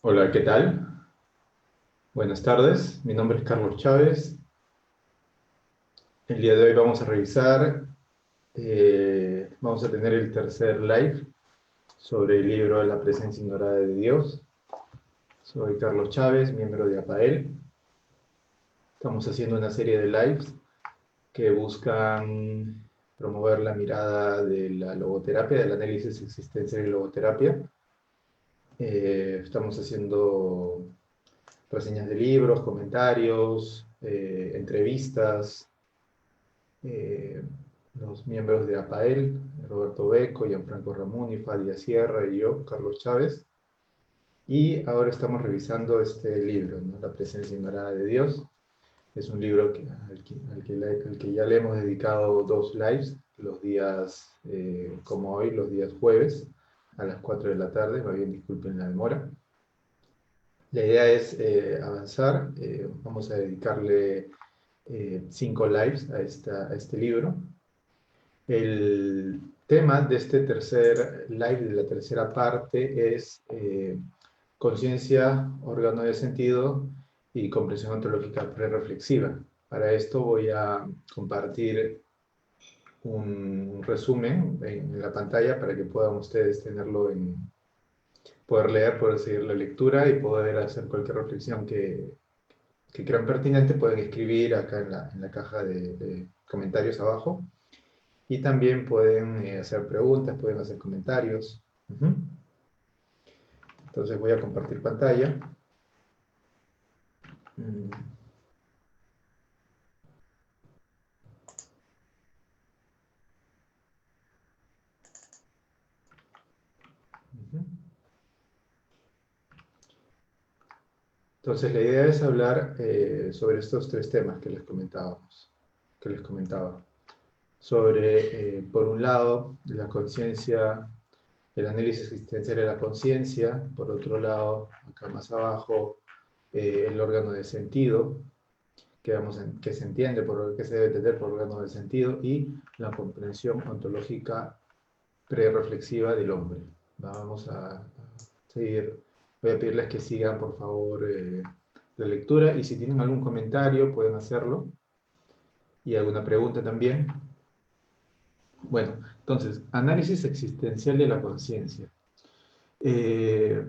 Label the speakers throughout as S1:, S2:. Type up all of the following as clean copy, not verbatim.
S1: Hola, ¿qué tal? Buenas tardes, mi nombre es Carlos Chávez. El día de hoy vamos a revisar, vamos a tener el tercer live sobre el libro La presencia ignorada de Dios. Soy Carlos Chávez, miembro de APAEL. Estamos haciendo una serie de lives que buscan promover la mirada de la logoterapia, del análisis existencial y logoterapia. Estamos haciendo reseñas de libros, comentarios, entrevistas. eh, los miembros de APAEL, Roberto Becco, Gianfranco Ramuni, Fadia Sierra y yo, Carlos Chávez. Y ahora estamos revisando este libro, ¿no? La presencia ignorada de Dios. Es un libro al que ya le hemos dedicado dos lives, los días, como hoy, los días jueves, a las 4 de la tarde. Más bien, disculpen la demora. La idea es avanzar. Vamos a dedicarle 5 lives a este libro. El tema de este tercer live, de la tercera parte, es conciencia, órgano de sentido y comprensión ontológica prereflexiva. Para esto voy a compartir un resumen en la pantalla para que puedan ustedes tenerlo poder leer, poder seguir la lectura y poder hacer cualquier reflexión que crean pertinente. Pueden escribir acá en la caja de comentarios abajo. Y también pueden hacer preguntas, pueden hacer comentarios. Entonces voy a compartir pantalla. Mm, ujú. Entonces la idea es hablar sobre estos tres temas que les comentaba. Sobre, por un lado, la conciencia, el análisis existencial de la conciencia. Por otro lado, acá más abajo, el órgano de sentido, que se entiende, que se debe entender por órgano de sentido, y la comprensión ontológica prereflexiva del hombre. Vamos a seguir, voy a pedirles que sigan por favor la lectura, y si tienen algún comentario pueden hacerlo, y alguna pregunta también. Bueno, entonces, análisis existencial de la conciencia. Eh,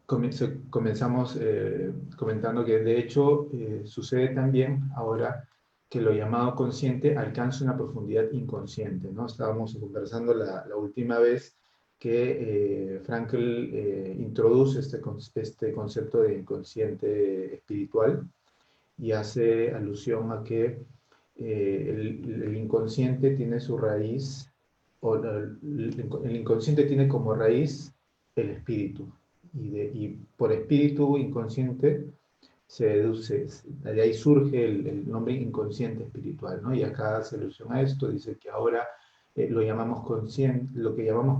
S1: Comenzamos comentando que de hecho sucede también ahora que lo llamado consciente alcanza una profundidad inconsciente, ¿no? Estábamos conversando la última vez que Frankl introduce este concepto de inconsciente espiritual y hace alusión a que el inconsciente tiene su raíz, o el inconsciente tiene como raíz el espíritu, y por espíritu inconsciente se deduce, de ahí surge el nombre inconsciente espiritual, ¿no? Y acá se alusión a esto, dice que ahora lo que llamamos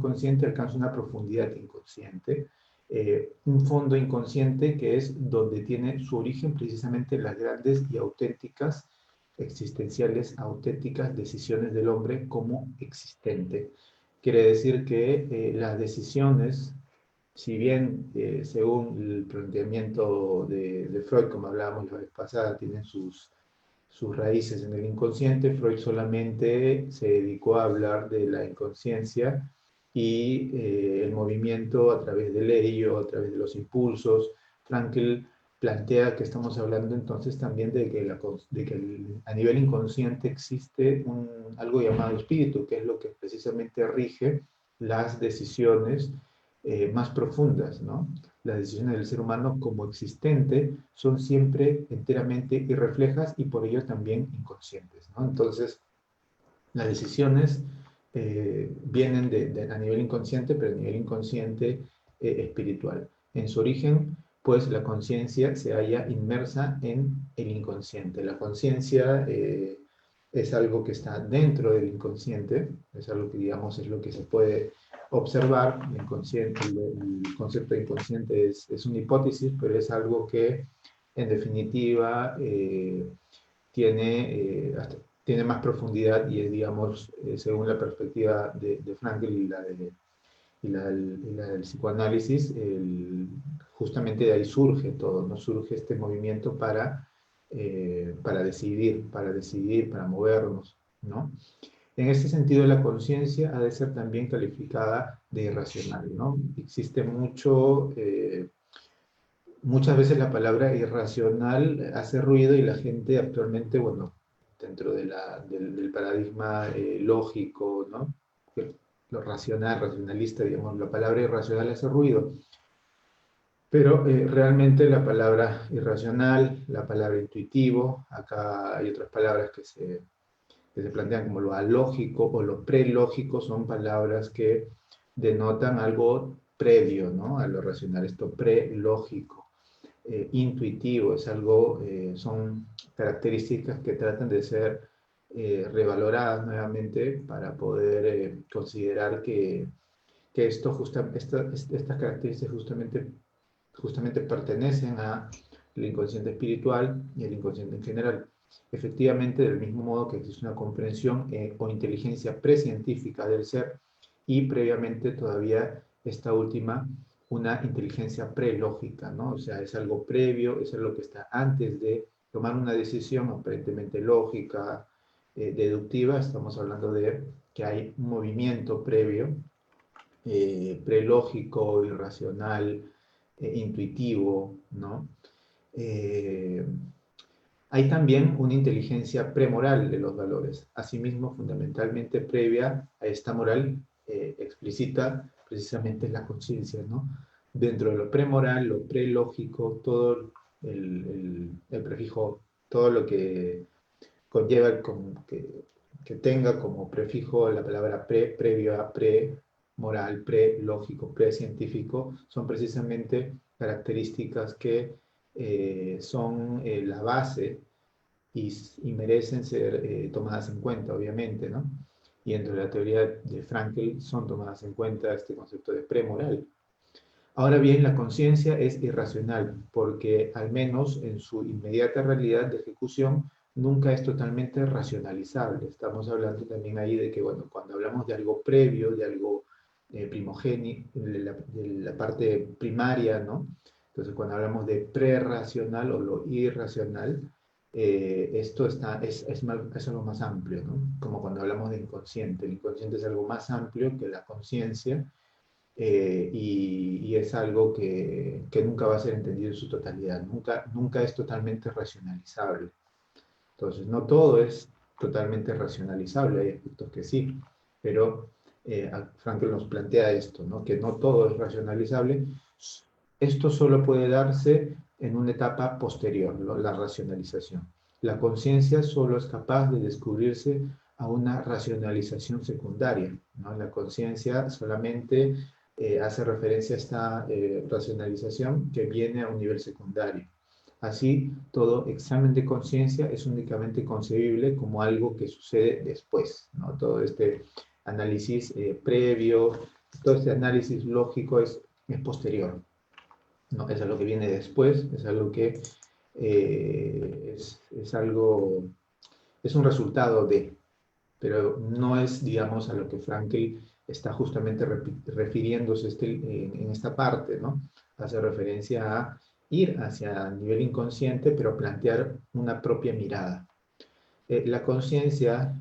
S1: consciente alcanza una profundidad inconsciente, un fondo inconsciente que es donde tiene su origen precisamente las grandes y auténticas, existenciales, auténticas decisiones del hombre como existente. Quiere decir que las decisiones, si bien según el planteamiento de Freud, como hablábamos la vez pasada, tienen sus raíces en el inconsciente, Freud solamente se dedicó a hablar de la inconsciencia y el movimiento a través del ello, a través de los impulsos. Frankl plantea que estamos hablando entonces también de que a nivel inconsciente existe algo llamado espíritu, que es lo que precisamente rige las decisiones más profundas, ¿no? Las decisiones del ser humano como existente son siempre enteramente irreflejas y por ello también inconscientes, ¿no? Entonces, las decisiones vienen a nivel inconsciente, pero a nivel inconsciente espiritual. En su origen, pues la conciencia se halla inmersa en el inconsciente. La conciencia es algo que está dentro del inconsciente, es algo que, digamos, es lo que se puede observar. El concepto de inconsciente es una hipótesis, pero es algo que, en definitiva, tiene, tiene más profundidad y es, digamos, según la perspectiva de Frankl la del psicoanálisis, justamente de ahí surge todo, ¿no? Surge este movimiento para decidir, para movernos, ¿no? En ese sentido, la conciencia ha de ser también calificada de irracional, ¿no? Existe muchas veces la palabra irracional hace ruido y la gente actualmente, bueno, dentro del paradigma lógico, ¿no? Lo racional, racionalista, digamos, la palabra irracional hace ruido, pero realmente la palabra irracional, la palabra intuitivo, acá hay otras palabras que se plantean como lo alógico o lo prelógico, son palabras que denotan algo previo, ¿no? A lo racional, esto prelógico. Intuitivo, son características que tratan de ser revaloradas nuevamente para poder considerar que estas características justamente pertenecen al inconsciente espiritual y al inconsciente en general. Efectivamente, del mismo modo que existe una comprensión o inteligencia precientífica del ser y previamente todavía esta última, una inteligencia prelógica, ¿no? O sea, es algo previo, es algo que está antes de tomar una decisión aparentemente lógica, deductiva. Estamos hablando de que hay un movimiento previo, prelógico, irracional, intuitivo, ¿no? Eh, Hay también una inteligencia premoral de los valores, asimismo fundamentalmente previa a esta moral explícita precisamente la conciencia, ¿no? Dentro de lo premoral, lo prelógico, todo el prefijo, todo lo que conlleva, que tenga como prefijo la palabra previo a moral, pre-lógico, pre-científico, son precisamente características que son la base y merecen ser tomadas en cuenta, obviamente, ¿no? Y dentro de la teoría de Frankl son tomadas en cuenta este concepto de premoral. Ahora bien, la conciencia es irracional porque al menos en su inmediata realidad de ejecución nunca es totalmente racionalizable. Estamos hablando también ahí de que, bueno, cuando hablamos de algo previo, de algo primogénito, de la parte primaria, ¿no? Entonces, cuando hablamos de prerracional o lo irracional, esto es algo más amplio, ¿no? Como cuando hablamos de inconsciente. El inconsciente es algo más amplio que la conciencia y es algo que nunca va a ser entendido en su totalidad, nunca es totalmente racionalizable. Entonces, no todo es totalmente racionalizable, hay aspectos que sí, pero Frankl nos plantea esto, ¿no? Que no todo es racionalizable. Esto solo puede darse en una etapa posterior, ¿no? La racionalización. La conciencia solo es capaz de descubrirse a una racionalización secundaria, ¿no? La conciencia solamente hace referencia a esta racionalización que viene a un nivel secundario. Así, todo examen de conciencia es únicamente concebible como algo que sucede después, ¿no? Todo este análisis previo, todo este análisis lógico es posterior, ¿no? Es algo que viene después, es algo que es un resultado de, pero no es, digamos, a lo que Frankl está justamente refiriéndose en esta parte, ¿no? Hace referencia a ir hacia el nivel inconsciente, pero plantear una propia mirada. La conciencia,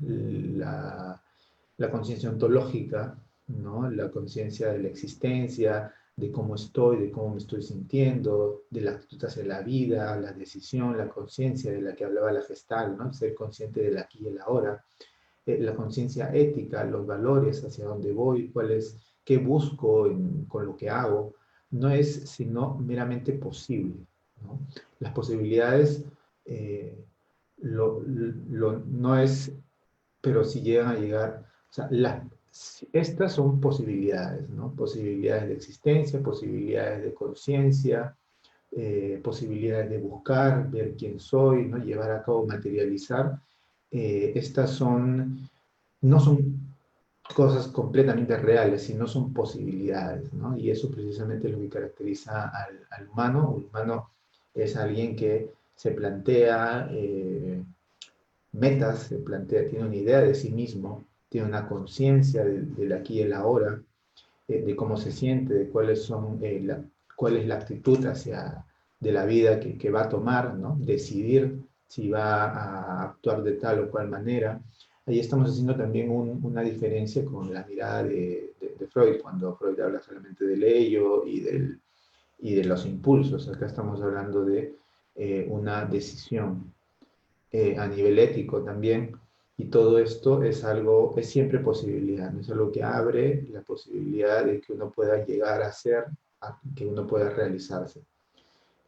S1: la conciencia ontológica, ¿no? La conciencia de la existencia, de cómo estoy, de cómo me estoy sintiendo, de la actitud hacia la vida, la decisión, la conciencia de la que hablaba la Gestalt, ¿no? Ser consciente del aquí y el ahora, la conciencia ética, los valores, hacia dónde voy, qué busco con lo que hago, no es sino meramente posible, ¿no? Las posibilidades no es, pero si llegan a llegar, o sea, estas son posibilidades, ¿no? Posibilidades de existencia, posibilidades de conciencia, posibilidades de buscar, ver quién soy, ¿no? Llevar a cabo, materializar. Estas no son cosas completamente reales, sino son posibilidades, ¿no? Y eso precisamente es lo que caracteriza al humano. El humano es alguien que se plantea metas, tiene una idea de sí mismo, tiene una conciencia del aquí y el ahora, de cómo se siente, de cuáles son, cuál es la actitud hacia de la vida que va a tomar, ¿no? Decidir si va a actuar de tal o cual manera. Ahí estamos haciendo también una diferencia con la mirada de Freud, cuando Freud habla solamente del ello y de los impulsos. Acá estamos hablando de una decisión a nivel ético también, y todo esto es algo, es siempre posibilidad, ¿no? Es algo que abre la posibilidad de que uno pueda llegar a ser, que uno pueda realizarse.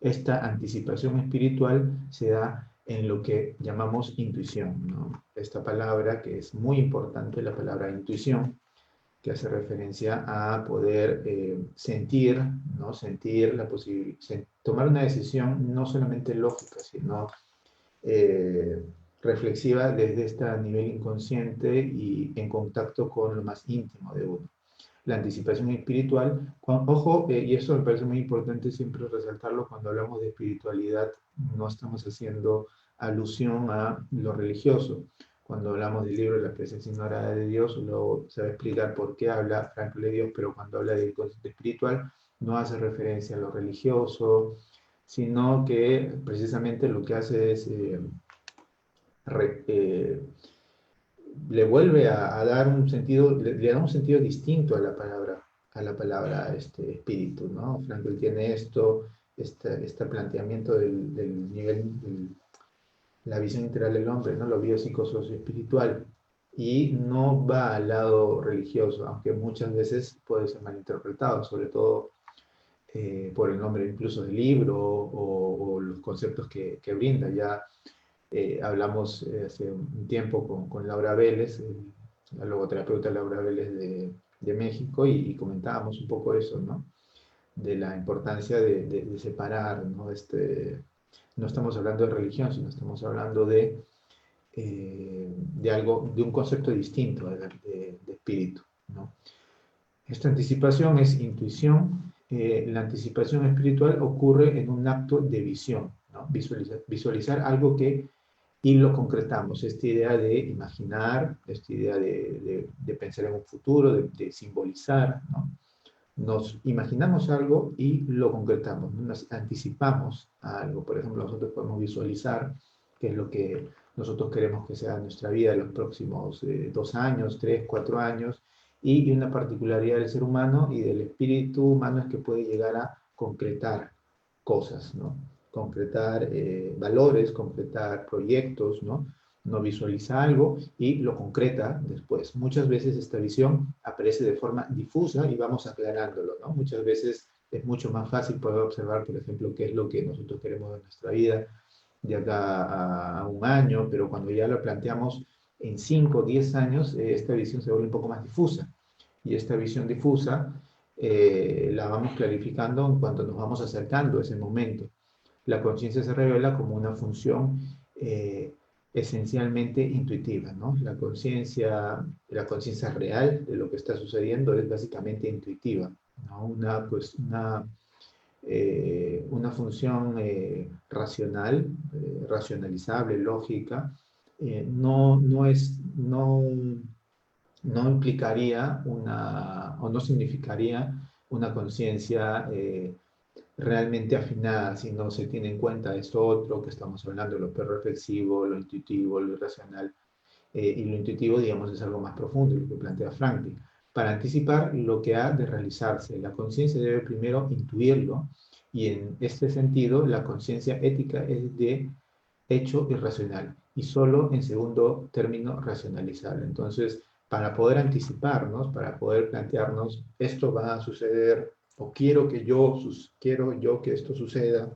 S1: Esta anticipación espiritual se da en lo que llamamos intuición, ¿no? Esta palabra que es muy importante, la palabra intuición, que hace referencia a poder sentir, ¿no? Sentir la posibilidad, tomar una decisión no solamente lógica, sino eh, reflexiva desde este nivel inconsciente y en contacto con lo más íntimo de uno. La anticipación espiritual, ojo, y esto me parece muy importante siempre resaltarlo cuando hablamos de espiritualidad, no estamos haciendo alusión a lo religioso. Cuando hablamos del libro de la presencia ignorada de Dios, luego se va a explicar por qué habla Franklin de Dios, pero cuando habla del concepto espiritual, no hace referencia a lo religioso, sino que precisamente lo que hace es re, le vuelve a dar un sentido, le da un sentido distinto a la palabra espíritu, ¿no? Frankl tiene esto, este planteamiento del nivel, la visión integral del hombre, ¿no? Lo biopsicosocioespiritual, y no va al lado religioso, aunque muchas veces puede ser malinterpretado, sobre todo por el nombre incluso del libro o los conceptos que brinda. Ya hablamos hace un tiempo con Laura Vélez, la logoterapeuta Laura Vélez de México, y comentábamos un poco eso, ¿no? De la importancia de separar, ¿no? No estamos hablando de religión, sino estamos hablando de algo, de un concepto distinto de espíritu, ¿no? Esta anticipación es intuición. La anticipación espiritual ocurre en un acto de visión, ¿no? Visualizar algo que y lo concretamos, esta idea de imaginar, esta idea de pensar en un futuro, de simbolizar, ¿no? Nos imaginamos algo y lo concretamos, ¿no? Nos anticipamos a algo. Por ejemplo, nosotros podemos visualizar qué es lo que nosotros queremos que sea nuestra vida en los próximos 2 años, 3, 4 años, y una particularidad del ser humano y del espíritu humano es que puede llegar a concretar cosas, ¿no? Concretar valores, concretar proyectos, ¿no? No visualiza algo y lo concreta después. Muchas veces esta visión aparece de forma difusa y vamos aclarándolo, ¿no? Muchas veces es mucho más fácil poder observar, por ejemplo, qué es lo que nosotros queremos en nuestra vida de acá a un año, pero cuando ya lo planteamos en 5 o 10 años, esta visión se vuelve un poco más difusa. Y esta visión difusa la vamos clarificando en cuanto nos vamos acercando a ese momento. La conciencia se revela como una función esencialmente intuitiva, ¿no? La conciencia real de lo que está sucediendo es básicamente intuitiva, ¿no? Una función racional, racionalizable, lógica, no implicaría o no significaría una conciencia realmente afinada si no se tiene en cuenta esto otro que estamos hablando, lo reflexivo, lo intuitivo, lo irracional. Y lo intuitivo, digamos, es algo más profundo, lo que plantea Franklin. Para anticipar lo que ha de realizarse, la conciencia debe primero intuirlo, y en este sentido, la conciencia ética es de hecho irracional y solo en segundo término racionalizable. Entonces, para poder anticiparnos, para poder plantearnos, esto va a suceder o quiero yo que esto suceda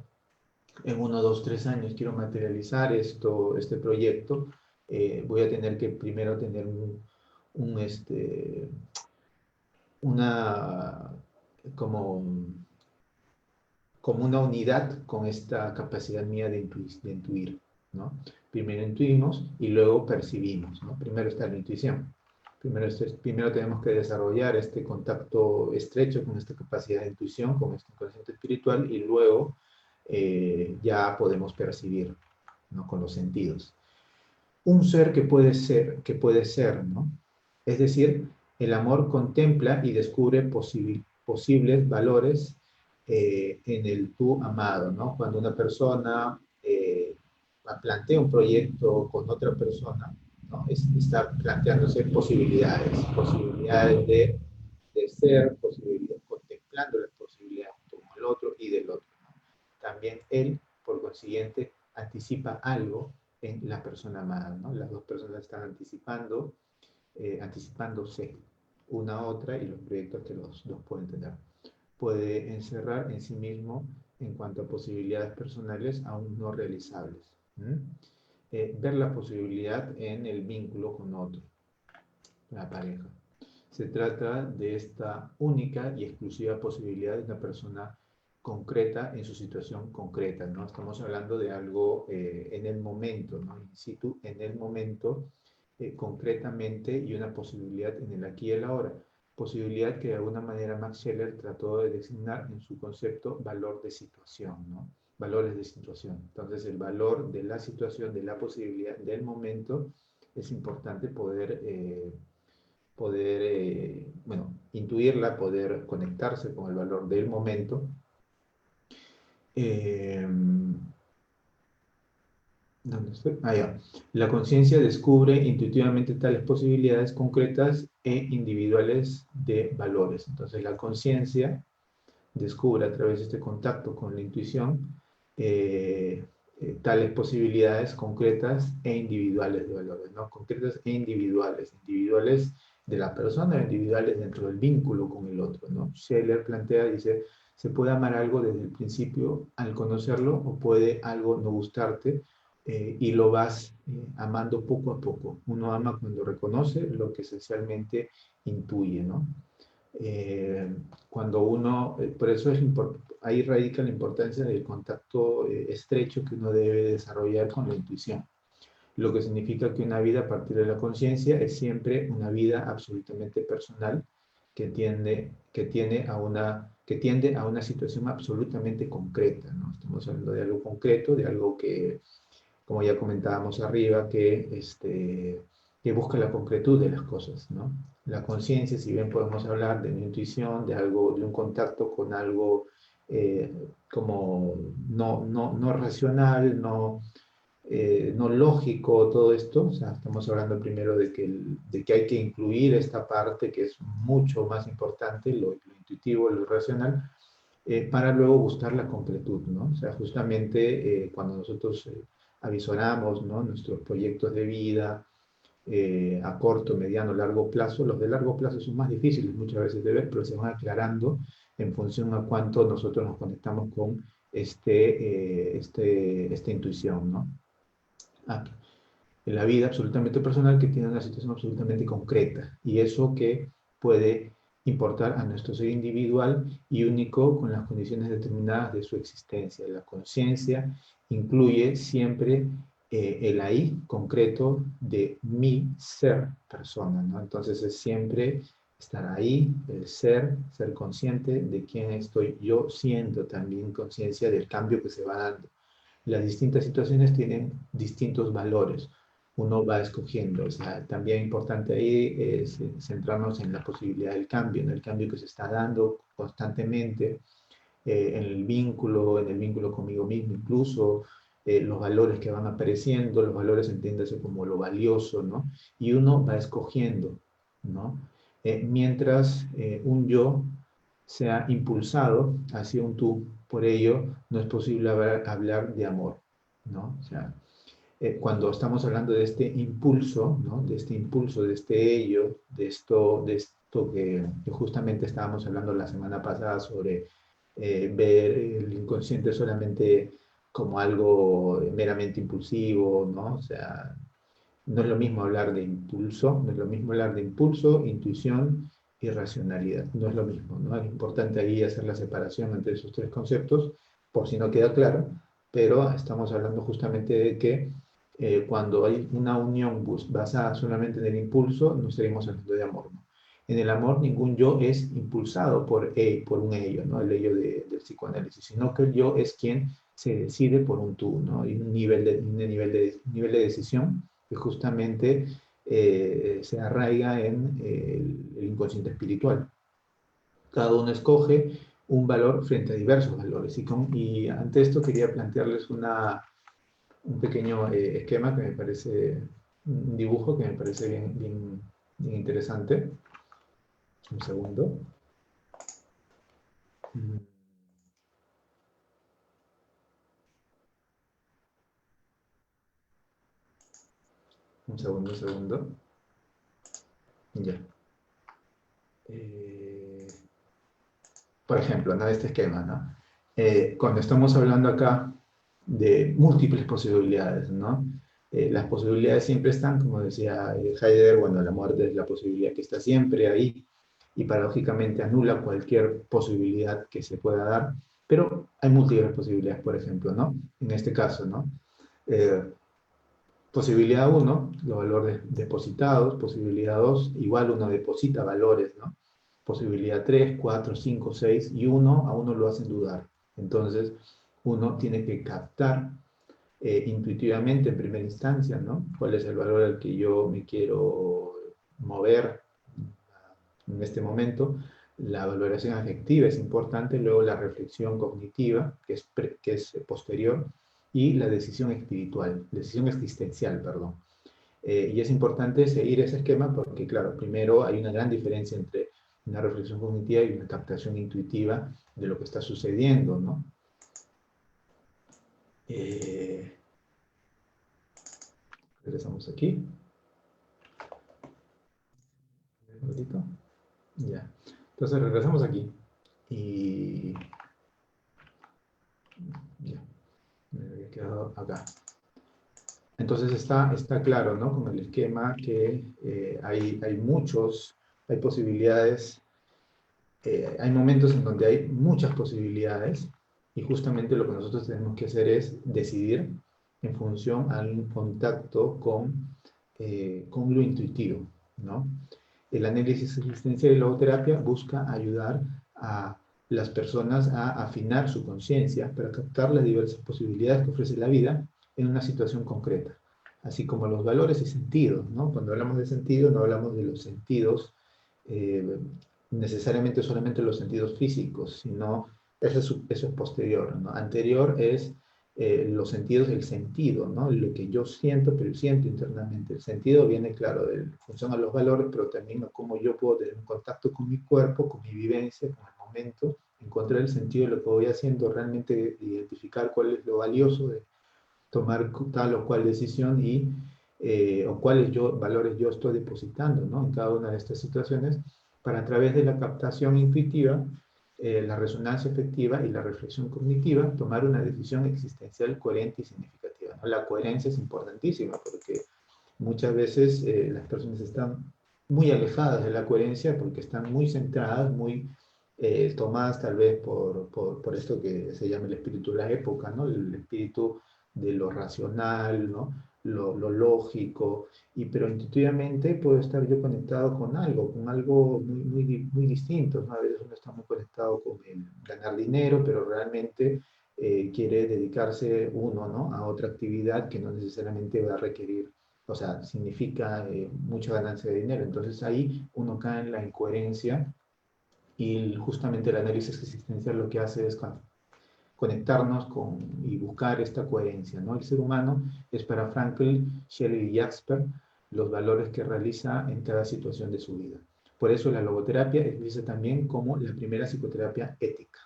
S1: en 1, 2, 3 años, quiero materializar este proyecto, voy a tener que primero tener una, como, como una unidad con esta capacidad mía de intuir, ¿no? Primero intuimos y luego percibimos, ¿no? Primero está la intuición. Primero tenemos que desarrollar este contacto estrecho con esta capacidad de intuición, con este inconsciente espiritual, y luego ya podemos percibir, ¿no? Con los sentidos. Un ser que puede ser, ¿no? Es decir, El amor contempla y descubre posibles valores en el tú amado, ¿no? Cuando una persona plantea un proyecto con otra persona, ¿no? Está planteándose posibilidades de ser, contemplando las posibilidades como el otro y del otro, ¿no? También él, por consiguiente, anticipa algo en la persona amada, ¿no? Las dos personas están anticipándose una a otra y los proyectos que los pueden tener. Puede encerrar en sí mismo en cuanto a posibilidades personales aún no realizables. Ver la posibilidad en el vínculo con otro, la pareja. Se trata de esta única y exclusiva posibilidad de una persona concreta en su situación concreta, ¿no? Estamos hablando de algo en el momento, ¿no? In situ, en el momento, concretamente, y una posibilidad en el aquí y el ahora. Posibilidad que de alguna manera Max Scheler trató de designar en su concepto valor de situación, ¿no? Valores de situación. Entonces, el valor de la situación, de la posibilidad, del momento, es importante bueno, intuirla, poder conectarse con el valor del momento. ¿Dónde estoy? Ya. La conciencia descubre intuitivamente tales posibilidades concretas e individuales de valores. Entonces, la conciencia descubre a través de este contacto con la intuición tales posibilidades concretas e individuales de valores, ¿no? Concretas e individuales de la persona, individuales dentro del vínculo con el otro, ¿no? Scheler plantea, dice, se puede amar algo desde el principio al conocerlo o puede algo no gustarte y lo vas amando poco a poco. Uno ama cuando reconoce lo que esencialmente intuye, ¿no? Cuando uno, por eso ahí radica la importancia del contacto estrecho que uno debe desarrollar con la intuición, lo que significa que una vida a partir de la conciencia es siempre una vida absolutamente personal que tiende a una situación absolutamente concreta, ¿no? Estamos hablando de algo concreto, de algo que, como ya comentábamos arriba, que busca la concretud de las cosas, ¿no? La conciencia, si bien podemos hablar de una intuición, de algo, de un contacto con algo como no racional, no lógico, todo esto, o sea, estamos hablando primero de que hay que incluir esta parte que es mucho más importante, lo intuitivo, lo racional, para luego buscar la completud, ¿no? O sea, justamente cuando nosotros avisoramos, ¿no?, nuestros proyectos de vida a corto, mediano, largo plazo, los de largo plazo son más difíciles muchas veces de ver, pero se van aclarando en función a cuánto nosotros nos conectamos con esta intuición, ¿no? En la vida absolutamente personal que tiene una situación absolutamente concreta y eso que puede importar a nuestro ser individual y único con las condiciones determinadas de su existencia. La conciencia incluye siempre el ahí concreto de mi ser persona, ¿no? Entonces es siempre estar ahí, el ser consciente de quién estoy yo, siendo también conciencia del cambio que se va dando. Las distintas situaciones tienen distintos valores. Uno va escogiendo, o sea, también importante ahí es centrarnos en la posibilidad del cambio, en el cambio que se está dando constantemente, en el vínculo conmigo mismo, incluso los valores que van apareciendo, los valores entiéndase como lo valioso, ¿no? Y uno va escogiendo, ¿no? Mientras un yo sea impulsado hacia un tú, por ello no es posible hablar de amor, ¿no? O sea, cuando estamos hablando de este impulso, ¿no? De este impulso, de este ello, de esto que justamente estábamos hablando la semana pasada sobre ver el inconsciente solamente como algo meramente impulsivo, ¿no? O sea, no es lo mismo hablar de impulso, no es lo mismo hablar de impulso, intuición y racionalidad. No es lo mismo, ¿no? Es importante ahí hacer la separación entre esos tres conceptos, por si no queda claro, pero estamos hablando justamente de que cuando hay una unión basada solamente en el impulso, no estaríamos hablando de amor, ¿no? En el amor ningún yo es impulsado por un ello, ¿no? El ello del psicoanálisis, sino que el yo es quien se decide por un tú, ¿no? Y un nivel de decisión que justamente se arraiga en el inconsciente espiritual. Cada uno escoge un valor frente a diversos valores. Y ante esto quería plantearles un pequeño esquema que me parece, un dibujo que me parece bien interesante. Un segundo. Un segundo. Ya. Por ejemplo, ¿no? Este esquema, ¿no? Cuando estamos hablando acá de múltiples posibilidades, ¿no? Las posibilidades siempre están, como decía Heidegger, bueno, la muerte es la posibilidad que está siempre ahí y paradójicamente anula cualquier posibilidad que se pueda dar, pero hay múltiples posibilidades, por ejemplo, ¿no? En este caso, ¿no? Posibilidad 1, los valores depositados. Posibilidad 2, igual uno deposita valores, ¿no? Posibilidad 3, 4, 5, 6, y a uno lo hacen dudar. Entonces, uno tiene que captar intuitivamente en primera instancia, ¿no? ¿Cuál es el valor al que yo me quiero mover en este momento? La valoración afectiva es importante, luego la reflexión cognitiva, que es posterior, y la decisión espiritual, decisión existencial, perdón. Y es importante seguir ese esquema porque, claro, primero hay una gran diferencia entre una reflexión cognitiva y una captación intuitiva de lo que está sucediendo, ¿no? Regresamos aquí. Un ratito. Ya. Entonces regresamos aquí. Y ya. Me había quedado acá. Entonces está claro, ¿no? Con el esquema que hay posibilidades, hay momentos en donde hay muchas posibilidades y justamente lo que nosotros tenemos que hacer es decidir en función al contacto con lo intuitivo, ¿no? El análisis existencial y la logoterapia busca ayudar a las personas a afinar su conciencia para captar las diversas posibilidades que ofrece la vida en una situación concreta, así como los valores y sentidos, ¿no? Cuando hablamos de sentido, no hablamos de los sentidos, necesariamente solamente los sentidos físicos, sino eso es posterior, ¿no? Anterior es los sentidos, el sentido, ¿no? Lo que yo siento, pero siento internamente. El sentido viene, claro, de función a los valores, pero también a cómo yo puedo tener un contacto con mi cuerpo, con mi vivencia, con el momento, encontrar el sentido de lo que voy haciendo, realmente identificar cuál es lo valioso de tomar tal o cual decisión o cuáles valores yo estoy depositando, ¿no? En cada una de estas situaciones, para a través de la captación intuitiva, la resonancia efectiva y la reflexión cognitiva, tomar una decisión existencial coherente y significativa, ¿no? La coherencia es importantísima porque muchas veces las personas están muy alejadas de la coherencia porque están muy centradas, muy tomadas tal vez por esto que se llama el espíritu de la época, ¿no? El espíritu de lo racional, ¿no? Lo lógico, pero intuitivamente puedo estar yo conectado con algo muy distinto, ¿no? A veces uno está muy conectado con el ganar dinero, pero realmente quiere dedicarse uno, ¿no? A otra actividad que no necesariamente va a requerir, o sea, significa mucha ganancia de dinero. Entonces ahí uno cae en la incoherencia y justamente el análisis existencial lo que hace es conectarnos y buscar esta coherencia, ¿no? El ser humano es para Frankl, Shelley y Jasper los valores que realiza en cada situación de su vida. Por eso la logoterapia es vista también como la primera psicoterapia ética.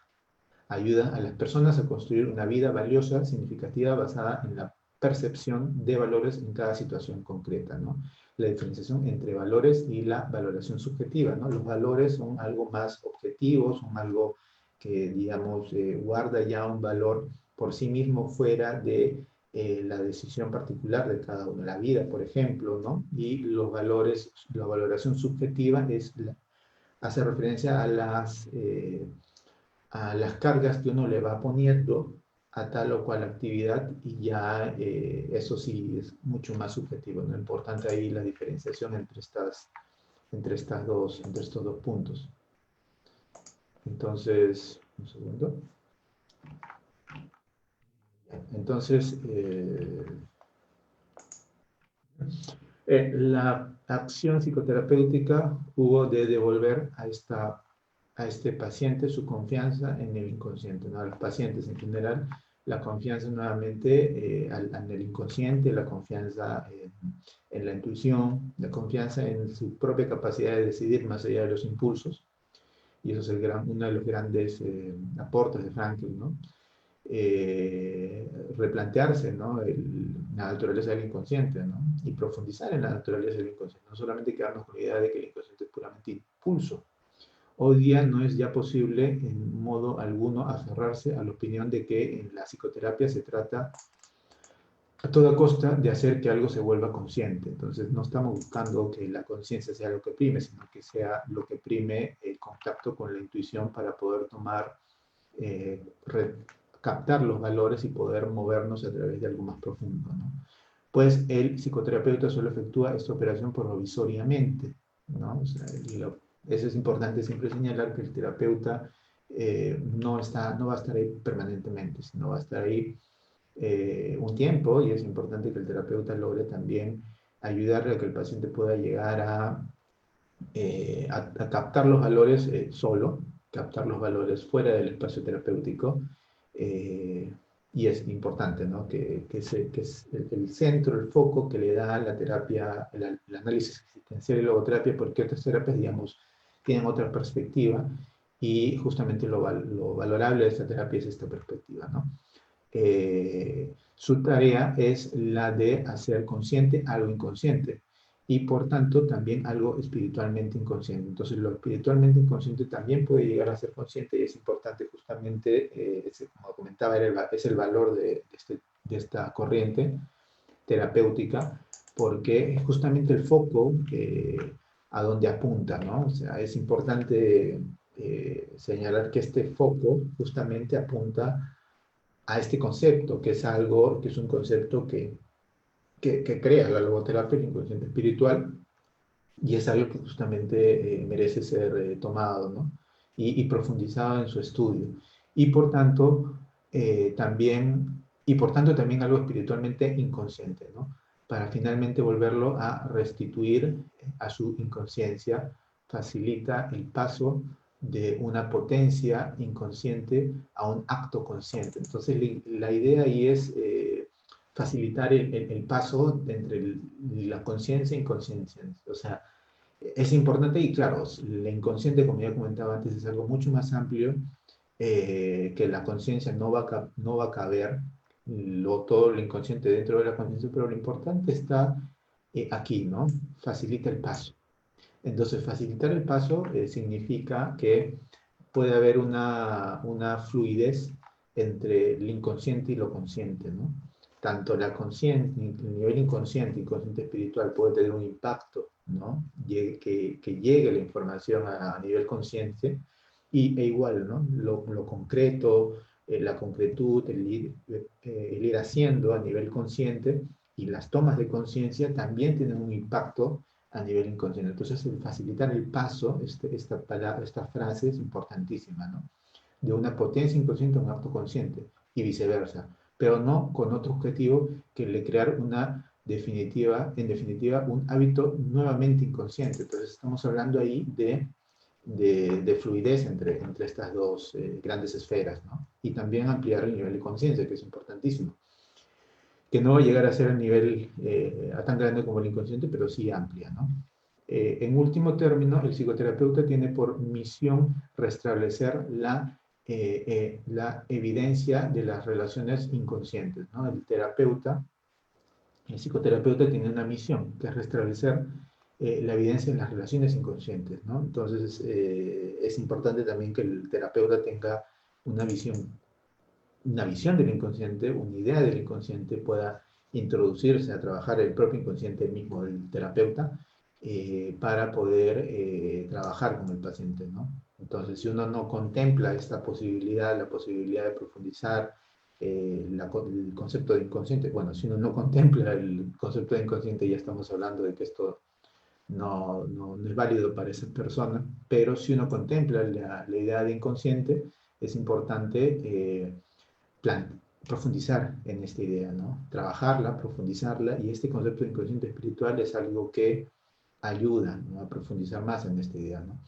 S1: Ayuda a las personas a construir una vida valiosa, significativa, basada en la percepción de valores en cada situación concreta, ¿no? La diferenciación entre valores y la valoración subjetiva, ¿no? Los valores son algo más objetivo, son algo que, digamos, guarda ya un valor por sí mismo fuera de la decisión particular de cada uno, la vida, por ejemplo, ¿no? Y los valores, la valoración subjetiva hace referencia a las cargas que uno le va poniendo a tal o cual actividad y ya eso sí es mucho más subjetivo, ¿no? Importante ahí la diferenciación entre estos dos puntos. Entonces, un segundo. Entonces, La acción psicoterapéutica hubo de devolver a este paciente su confianza en el inconsciente, ¿no? A los pacientes en general, la confianza nuevamente en el inconsciente, la confianza en la intuición, la confianza en su propia capacidad de decidir más allá de los impulsos. Y eso es uno de los grandes aportes de Frankl, ¿no? Replantearse, ¿no? La naturaleza del inconsciente, ¿no? Y profundizar en la naturaleza del inconsciente, no solamente quedarnos con la idea de que el inconsciente es puramente impulso. Hoy día no es ya posible en modo alguno aferrarse a la opinión de que en la psicoterapia se trata a toda costa de hacer que algo se vuelva consciente. Entonces no estamos buscando que la conciencia sea lo que prime, sino que sea lo que prime el contacto con la intuición para poder tomar captar los valores y poder movernos a través de algo más profundo, ¿no? Pues el psicoterapeuta solo efectúa esta operación provisoriamente, ¿no? O sea, eso es importante siempre señalar que el terapeuta no va a estar ahí permanentemente, sino va a estar ahí un tiempo, y es importante que el terapeuta logre también ayudarle a que el paciente pueda llegar a captar los valores solo, captar los valores fuera del espacio terapéutico, y es importante, ¿no? que es el centro, el foco que le da la terapia, el análisis existencial y logoterapia, porque otras terapias, digamos, tienen otra perspectiva, y justamente lo valorable de esta terapia es esta perspectiva, ¿no? Su tarea es la de hacer consciente algo inconsciente, y por tanto también algo espiritualmente inconsciente. Entonces lo espiritualmente inconsciente también puede llegar a ser consciente, y es importante justamente, como comentaba, es el valor de esta corriente terapéutica, porque es justamente el foco a donde apunta, ¿no? O sea, es importante señalar que este foco justamente apunta a este concepto, que es algo, que es un concepto que crea la logoterapia, el inconsciente espiritual, y es algo que justamente merece ser tomado, ¿no? Y profundizado en su estudio. Y por tanto, también algo espiritualmente inconsciente, ¿no? Para finalmente volverlo a restituir a su inconsciencia, facilita el paso de una potencia inconsciente a un acto consciente. Entonces, la idea ahí es facilitar el paso entre la conciencia e inconsciencia. O sea, es importante, y claro, la inconsciente, como ya comentaba antes, es algo mucho más amplio, que la conciencia no va a caber todo lo inconsciente dentro de la conciencia, pero lo importante está aquí, ¿no? Facilita el paso. Entonces, facilitar el paso significa que puede haber una fluidez entre el inconsciente y lo consciente, ¿no? Tanto la conciencia, el nivel inconsciente y consciente espiritual puede tener un impacto, ¿no? Que llegue la información a nivel consciente, e igual, ¿no? Lo concreto, la concretud, el ir haciendo a nivel consciente, y las tomas de conciencia también tienen un impacto a nivel inconsciente. Entonces, el facilitar el paso, esta frase es importantísima, ¿no? De una potencia inconsciente a un acto consciente, y viceversa, pero no con otro objetivo que el de crear en definitiva, un hábito nuevamente inconsciente. Entonces, estamos hablando ahí de fluidez entre estas dos grandes esferas, ¿no? Y también ampliar el nivel de conciencia, que es importantísimo, que no va a llegar a ser a nivel tan grande como el inconsciente, pero sí amplia, ¿no? En último término, el psicoterapeuta tiene por misión restablecer la evidencia de las relaciones inconscientes, ¿no? El psicoterapeuta tiene una misión, que es restablecer la evidencia en las relaciones inconscientes, ¿no? Entonces, es importante también que el terapeuta tenga una visión del inconsciente, una idea del inconsciente, pueda introducirse a trabajar el propio inconsciente mismo del terapeuta, para poder trabajar con el paciente, ¿no? Entonces, si uno no contempla esta posibilidad, la posibilidad de profundizar el concepto de inconsciente, bueno, si uno no contempla el concepto de inconsciente, ya estamos hablando de que esto no es válido para esa persona, pero si uno contempla la idea de inconsciente, es importante profundizar en esta idea, ¿no? Trabajarla, profundizarla, y este concepto de inconsciente espiritual es algo que ayuda, ¿no?, a profundizar más en esta idea, ¿no?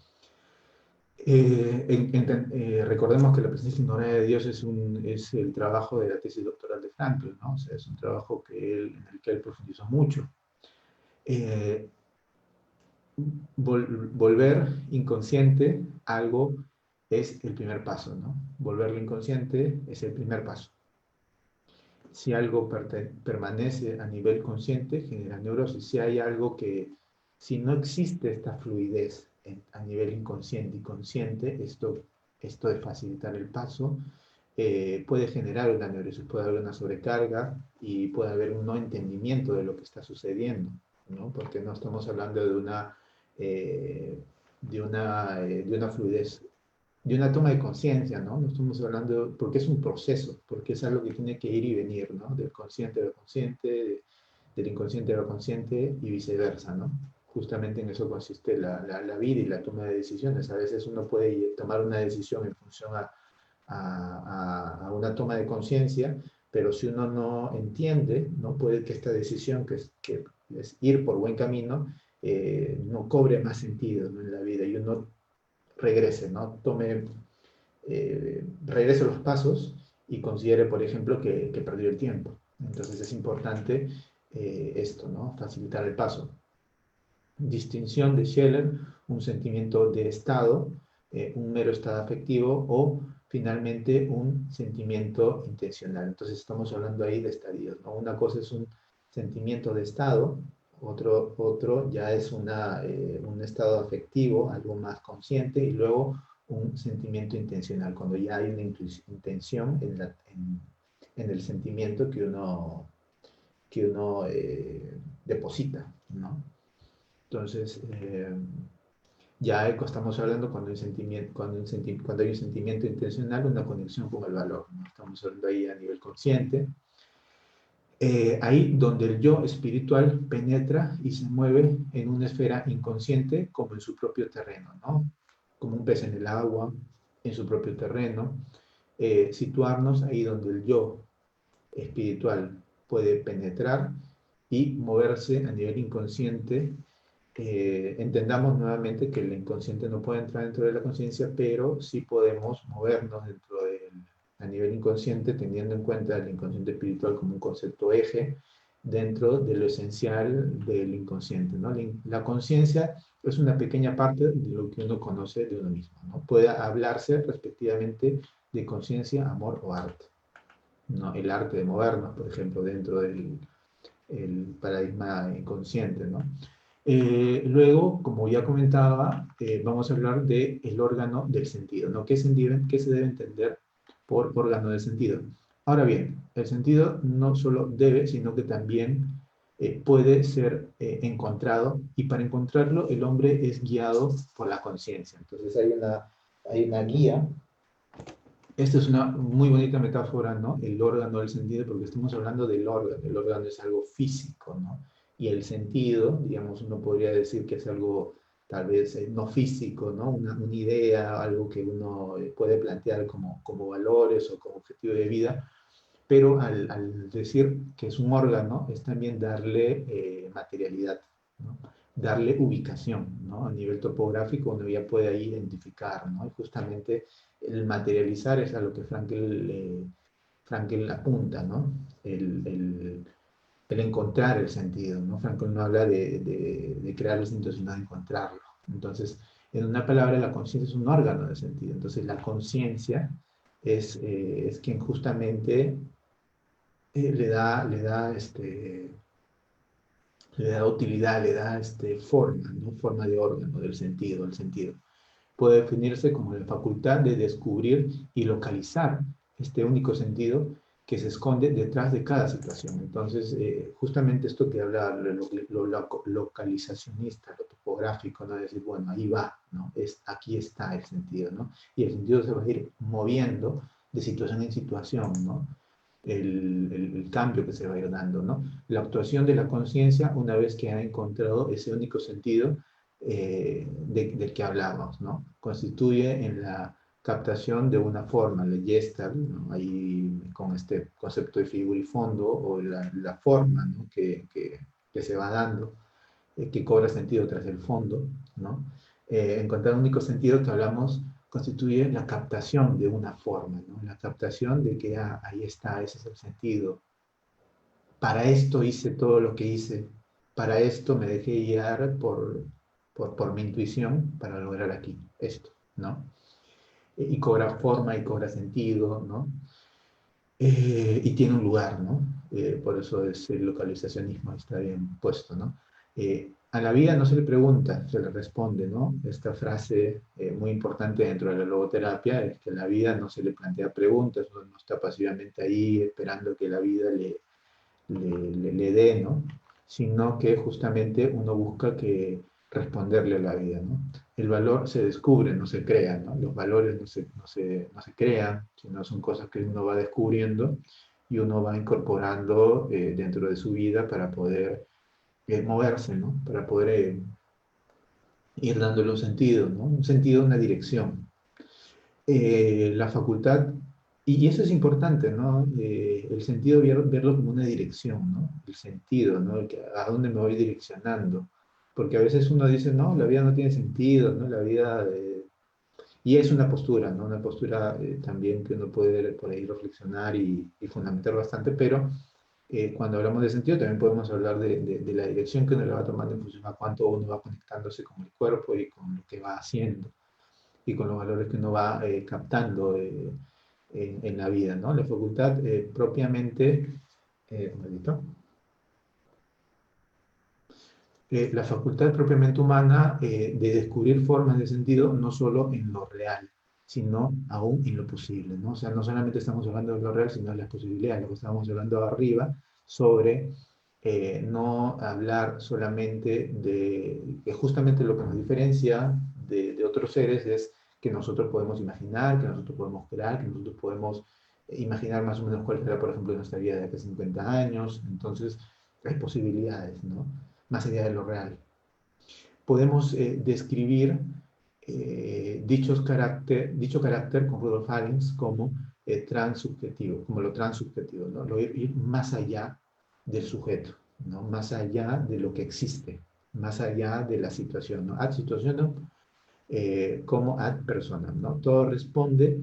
S1: Recordemos que la presencia ignorada de Dios es el trabajo de la tesis doctoral de Frankl, ¿no? O sea, es un trabajo en el que él profundizó mucho. Volver inconsciente algo es el primer paso, ¿no? Volverlo inconsciente es el primer paso. Si algo permanece a nivel consciente, genera neurosis. Si hay algo si no existe esta fluidez a nivel inconsciente y consciente, esto de facilitar el paso, puede generar una neurosis, puede haber una sobrecarga y puede haber un no entendimiento de lo que está sucediendo, ¿no? Porque no estamos hablando de una fluidez, de una toma de conciencia, ¿no? No estamos hablando, porque es un proceso, porque es algo que tiene que ir y venir, ¿no? Del consciente al consciente, del inconsciente al consciente y viceversa, ¿no? Justamente en eso consiste la vida y la toma de decisiones. A veces uno puede tomar una decisión en función a una toma de conciencia, pero si uno no entiende, no puede que esta decisión, que es ir por buen camino, no cobre más sentido, ¿no?, en la vida, y uno regrese, ¿no? Regrese los pasos y considere, por ejemplo, que perdió el tiempo. Entonces es importante esto, ¿no? Facilitar el paso. Distinción de Scheller, un sentimiento de estado, un mero estado afectivo o finalmente un sentimiento intencional. Entonces estamos hablando ahí de estadios, ¿no? Una cosa es un sentimiento de estado, otro ya es un estado afectivo, algo más consciente, y luego un sentimiento intencional, cuando ya hay una intención en el sentimiento que uno deposita, ¿no? Entonces, ya estamos hablando cuando hay un sentimiento intencional, una conexión con el valor, ¿no? Estamos hablando ahí a nivel consciente. Ahí donde el yo espiritual penetra y se mueve en una esfera inconsciente como en su propio terreno, ¿no? Como un pez en el agua, en su propio terreno. Situarnos ahí donde el yo espiritual puede penetrar y moverse a nivel inconsciente. Entendamos nuevamente que el inconsciente no puede entrar dentro de la conciencia, pero sí podemos movernos a nivel inconsciente, teniendo en cuenta el inconsciente espiritual como un concepto eje dentro de lo esencial del inconsciente, ¿no? La conciencia es una pequeña parte de lo que uno conoce de uno mismo, ¿no? Puede hablarse respectivamente de conciencia, amor o arte, ¿no? El arte de movernos, por ejemplo, dentro del paradigma inconsciente, ¿no? Luego, como ya comentaba, vamos a hablar del órgano del sentido, ¿no? ¿Qué se debe entender por órgano del sentido? Ahora bien, el sentido no solo debe, sino que también puede ser encontrado, y para encontrarlo el hombre es guiado por la conciencia. Entonces hay una guía. Esta es una muy bonita metáfora, ¿no? El órgano del sentido, porque estamos hablando del órgano. El órgano es algo físico, ¿no? Y el sentido, digamos, uno podría decir que es algo tal vez no físico, ¿no? Una idea, algo que uno puede plantear como valores o como objetivo de vida, pero al decir que es un órgano, es también darle materialidad, ¿no? Darle ubicación, ¿no? A nivel topográfico uno ya puede ahí identificar, ¿no? Y justamente el materializar es a lo que Frankl apunta, ¿no? El encontrar el sentido, ¿no? Frankl no habla de crear el sentido, sino de encontrarlo. Entonces, en una palabra, la conciencia es un órgano de sentido. Entonces, la conciencia es quien justamente le da utilidad, le da forma, ¿no? Forma de órgano del sentido, el sentido. Puede definirse como la facultad de descubrir y localizar este único sentido que se esconde detrás de cada situación. Entonces, justamente esto que habla lo localizacionista, lo topográfico, ¿no? Es decir, bueno, ahí va, ¿no? Aquí está el sentido, ¿no? Y el sentido se va a ir moviendo de situación en situación, ¿no? El cambio que se va a ir dando, ¿no? La actuación de la conciencia, una vez que ha encontrado ese único sentido del que hablábamos, ¿no? Constituye en la captación de una forma, la Gestalt, ¿no? Ahí con este concepto de figura y fondo, o la forma, ¿no? que se va dando, que cobra sentido tras el fondo, ¿no? Encontrar un único sentido que hablamos constituye la captación de una forma, ¿no? La captación de que ahí está, ese es el sentido. Para esto hice todo lo que hice, para esto me dejé guiar por mi intuición para lograr aquí esto, ¿no? Y cobra forma y cobra sentido, ¿no? Y tiene un lugar, ¿no? Por eso es el localizacionismo, está bien puesto, ¿no? A la vida no se le pregunta, se le responde, ¿no? Esta frase muy importante dentro de la logoterapia es que a la vida no se le plantea preguntas, uno no está pasivamente ahí esperando que la vida le dé, ¿no? Sino que justamente uno busca que responderle a la vida, ¿no? El valor se descubre, no se crea, ¿no? Los valores no se crean, sino son cosas que uno va descubriendo y uno va incorporando dentro de su vida para poder moverse, ¿no? Para poder ir dándole un sentido, ¿no? Un sentido, una dirección. La facultad, y eso es importante, ¿no? El sentido, verlo como una dirección, ¿no? El sentido, ¿no? A dónde me voy direccionando. Porque a veces uno dice, no, la vida no tiene sentido, ¿no? La vida... y es una postura, ¿no? Una postura también que uno puede por ahí reflexionar y fundamentar bastante, pero cuando hablamos de sentido también podemos hablar de la dirección que uno le va tomando en función a cuánto uno va conectándose con el cuerpo y con lo que va haciendo y con los valores que uno va captando en la vida, ¿no? La facultad propiamente, un momentito. La facultad propiamente humana de descubrir formas de sentido no solo en lo real, sino aún en lo posible, ¿no? O sea, no solamente estamos hablando de lo real, sino de las posibilidades, lo que estábamos hablando arriba sobre no hablar solamente de, que justamente lo que nos diferencia de otros seres es que nosotros podemos imaginar, que nosotros podemos crear, que nosotros podemos imaginar más o menos cuál será, por ejemplo, nuestra vida de aquí a 50 años, entonces hay posibilidades, ¿no? Más allá de lo real. Podemos describir dicho carácter con Rudolf Harings como transsubjetivo, como lo transsubjetivo, ¿no? Lo ir más allá del sujeto, ¿no? Más allá de lo que existe, más allá de la situación, ¿no? Ad situationem como ad personam, ¿no? Todo responde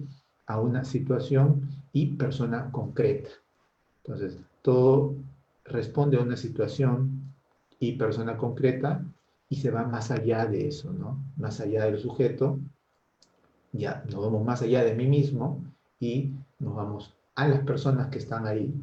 S1: a una situación y persona concreta. Entonces, todo responde a una situación y persona concreta y se va más allá de eso, ¿no? Más allá del sujeto, ya nos vamos más allá de mí mismo y nos vamos a las personas que están ahí,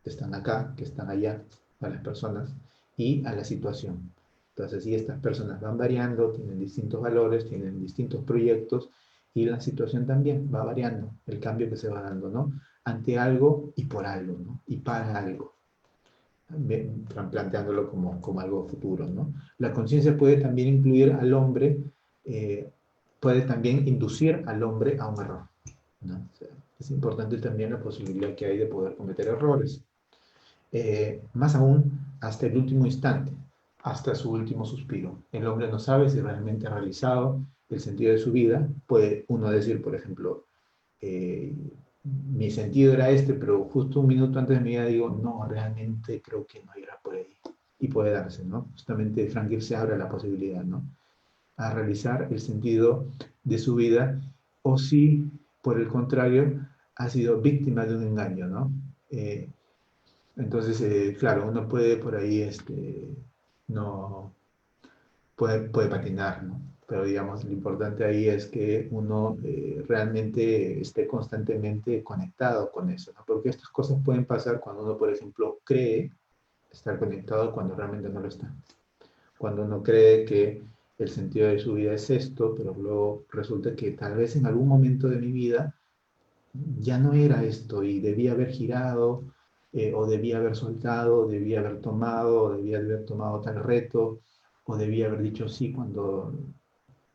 S1: que están acá, que están allá, a las personas y a la situación. Entonces, si estas personas van variando, tienen distintos valores, tienen distintos proyectos y la situación también va variando, el cambio que se va dando, ¿no? Ante algo y por algo, ¿no? Y para algo, planteándolo como algo futuro, ¿no? La conciencia puede también incluir al hombre, puede también inducir al hombre a un error, ¿no? O sea, es importante también la posibilidad que hay de poder cometer errores. Más aún hasta el último instante, hasta su último suspiro. El hombre no sabe si realmente ha realizado el sentido de su vida. Puede uno decir, por ejemplo, eh, mi sentido era este, pero justo un minuto antes de mi vida digo, no, realmente creo que no era por ahí. Y puede darse, ¿no? Justamente Frankl se abre la posibilidad, ¿no? A realizar el sentido de su vida, o si, por el contrario, ha sido víctima de un engaño, ¿no? Entonces, claro, uno puede por ahí, no, puede patinar, ¿no? Pero digamos, lo importante ahí es que uno realmente esté constantemente conectado con eso, ¿no? Porque estas cosas pueden pasar cuando uno, por ejemplo, cree estar conectado cuando realmente no lo está. Cuando uno cree que el sentido de su vida es esto, pero luego resulta que tal vez en algún momento de mi vida ya no era esto y debía haber girado, o debía haber soltado, o debía haber tomado, o debía haber tomado tal reto, o debía haber dicho sí cuando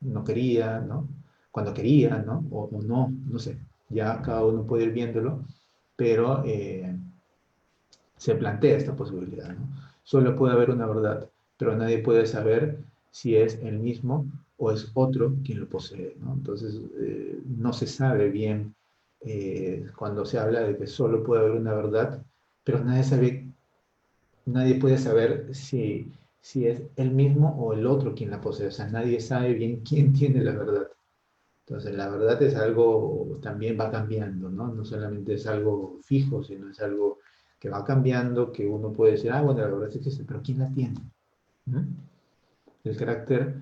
S1: no quería, ¿no? Cuando quería, ¿no? O no, no sé. Ya cada uno puede ir viéndolo, pero se plantea esta posibilidad, ¿no? Solo puede haber una verdad, pero nadie puede saber si es el mismo o es otro quien lo posee, ¿no? Entonces, no se sabe bien cuando se habla de que solo puede haber una verdad, pero nadie puede saber si es él mismo o el otro quien la posee. O sea, nadie sabe bien quién tiene la verdad. Entonces, la verdad es algo, también va cambiando, ¿no? No solamente es algo fijo, sino es algo que va cambiando, que uno puede decir, ah, bueno, la verdad es que sí, pero ¿quién la tiene? ¿Mm? El carácter,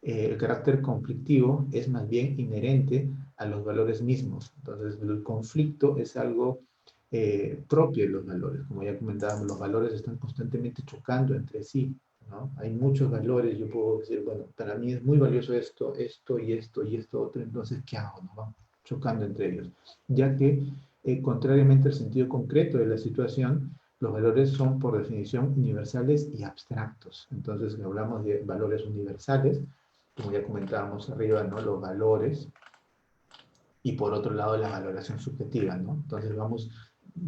S1: el carácter conflictivo es más bien inherente a los valores mismos. Entonces, el conflicto es algo propio de los valores. Como ya comentábamos, los valores están constantemente chocando entre sí, ¿no? Hay muchos valores, yo puedo decir, bueno, para mí es muy valioso esto, esto y esto y esto otro, entonces, ¿qué hago? ¿No? Van chocando entre ellos. Ya que, contrariamente al sentido concreto de la situación, los valores son, por definición, universales y abstractos. Entonces, hablamos de valores universales, como ya comentábamos arriba, ¿no? Los valores, y por otro lado, la valoración subjetiva, ¿no? Entonces, vamos,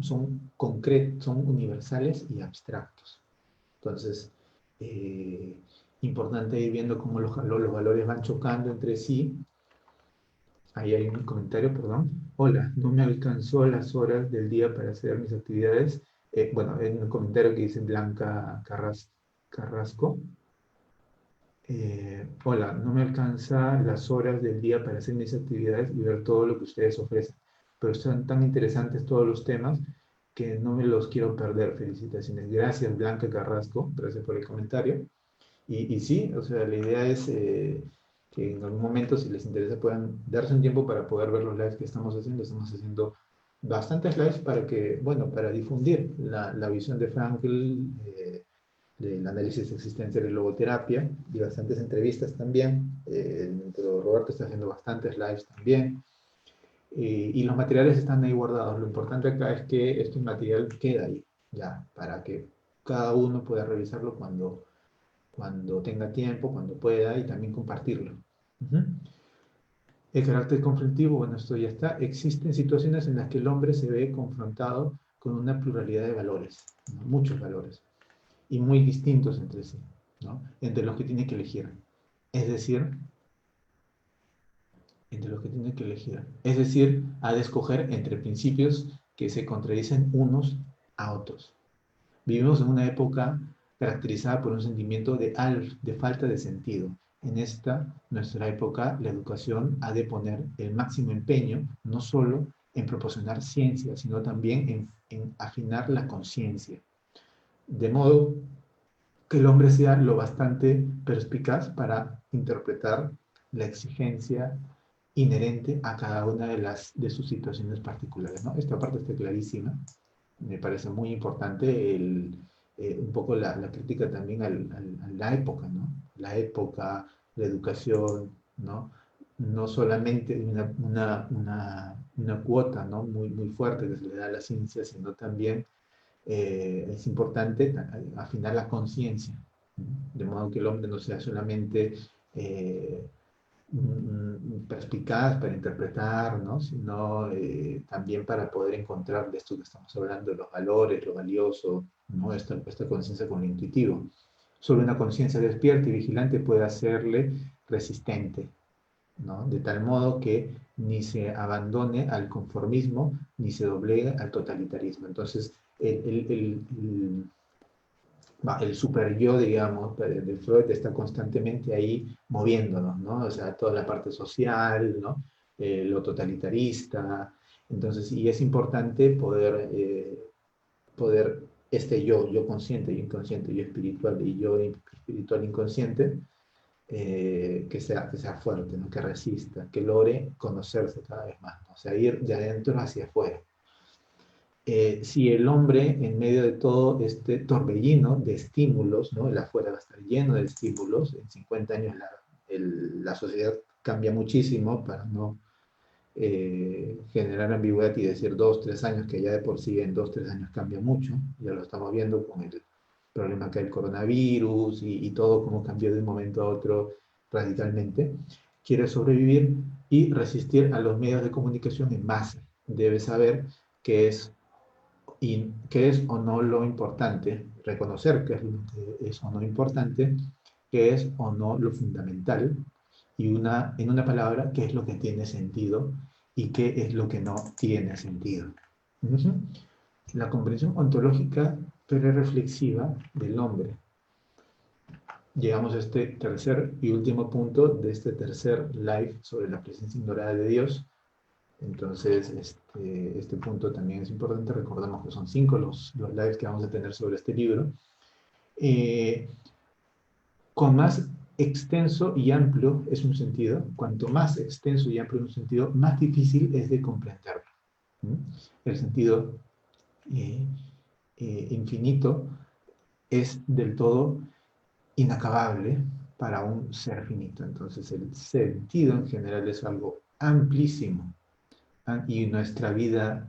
S1: son concretos, son universales y abstractos. Entonces, eh, importante ir viendo cómo los valores van chocando entre sí. Ahí hay un comentario, perdón. Hola, no me alcanzó las horas del día para hacer mis actividades. Bueno, hay un comentario que dice Blanca Carrasco. Hola, no me alcanza las horas del día para hacer mis actividades y ver todo lo que ustedes ofrecen. Pero son tan interesantes todos los temas que no me los quiero perder. Felicitaciones. Gracias, Blanca Carrasco. Gracias por el comentario. Y sí, o sea, la idea es que en algún momento, si les interesa, puedan darse un tiempo para poder ver los lives que estamos haciendo. Estamos haciendo bastantes lives para que, bueno, para difundir la visión de Frankl, del análisis existencial y logoterapia, y bastantes entrevistas también. Pero Roberto está haciendo bastantes lives también. Y los materiales están ahí guardados. Lo importante acá es que este material queda ahí, ya, para que cada uno pueda revisarlo cuando tenga tiempo, cuando pueda, y también compartirlo. Uh-huh. El carácter conflictivo, bueno, esto ya está. Existen situaciones en las que el hombre se ve confrontado con una pluralidad de valores, ¿no? Muchos valores, y muy distintos entre sí, ¿no? Entre los que tiene que elegir. Es decir, entre los que tiene que elegir. Es decir, ha de escoger entre principios que se contradicen unos a otros. Vivimos en una época caracterizada por un sentimiento de falta de sentido. En esta, nuestra época, la educación ha de poner el máximo empeño, no solo en proporcionar ciencia, sino también en afinar la conciencia. De modo que el hombre sea lo bastante perspicaz para interpretar la exigencia inherente a cada una de sus situaciones particulares, ¿no? Esta parte está clarísima. Me parece muy importante un poco la crítica también a la época, ¿no? La época, la educación, ¿no? No solamente una cuota, ¿no? Muy fuerte que se le da a la ciencia, sino también es importante afinar la conciencia, ¿no? De modo que el hombre no sea solamente perspicaz para interpretar, ¿no? Sino también para poder encontrar de esto que estamos hablando, los valores, lo valioso, ¿no? Esta conciencia con lo intuitivo. Solo una conciencia despierta y vigilante puede hacerle resistente, ¿no? De tal modo que ni se abandone al conformismo, ni se doblegue al totalitarismo. Entonces, el super yo, digamos, de Freud está constantemente ahí moviéndonos, ¿no? O sea, toda la parte social, ¿no? Lo totalitarista. Entonces, y es importante poder yo consciente y inconsciente, yo espiritual y yo espiritual inconsciente, que sea fuerte, ¿no? Que resista, que logre conocerse cada vez más, ¿no? O sea, ir de adentro hacia afuera. Si el hombre, en medio de todo este torbellino de estímulos, ¿no? El afuera va a estar lleno de estímulos, en 50 años la sociedad cambia muchísimo para no generar ambigüedad y decir 2, 3 años, que ya de por sí en 2, 3 años cambia mucho, ya lo estamos viendo con el problema que hay el coronavirus y todo cómo cambió de un momento a otro radicalmente. Quiere sobrevivir y resistir a los medios de comunicación en masa. Debe saber qué es qué es o no lo importante, reconocer qué es lo que es o no importante, qué es o no lo fundamental, y en una palabra qué es lo que tiene sentido y qué es lo que no tiene sentido. Ujú. La comprensión ontológica pero reflexiva del hombre. Llegamos a este tercer y último punto de este tercer live sobre la presencia ignorada de Dios. Entonces, este punto también es importante. Recordemos que son 5 los lives que vamos a tener sobre este libro. Con más extenso y amplio es un sentido, cuanto más extenso y amplio es un sentido, más difícil es de comprenderlo. El sentido infinito es del todo inacabable para un ser finito. Entonces el sentido en general es algo amplísimo. Y nuestra vida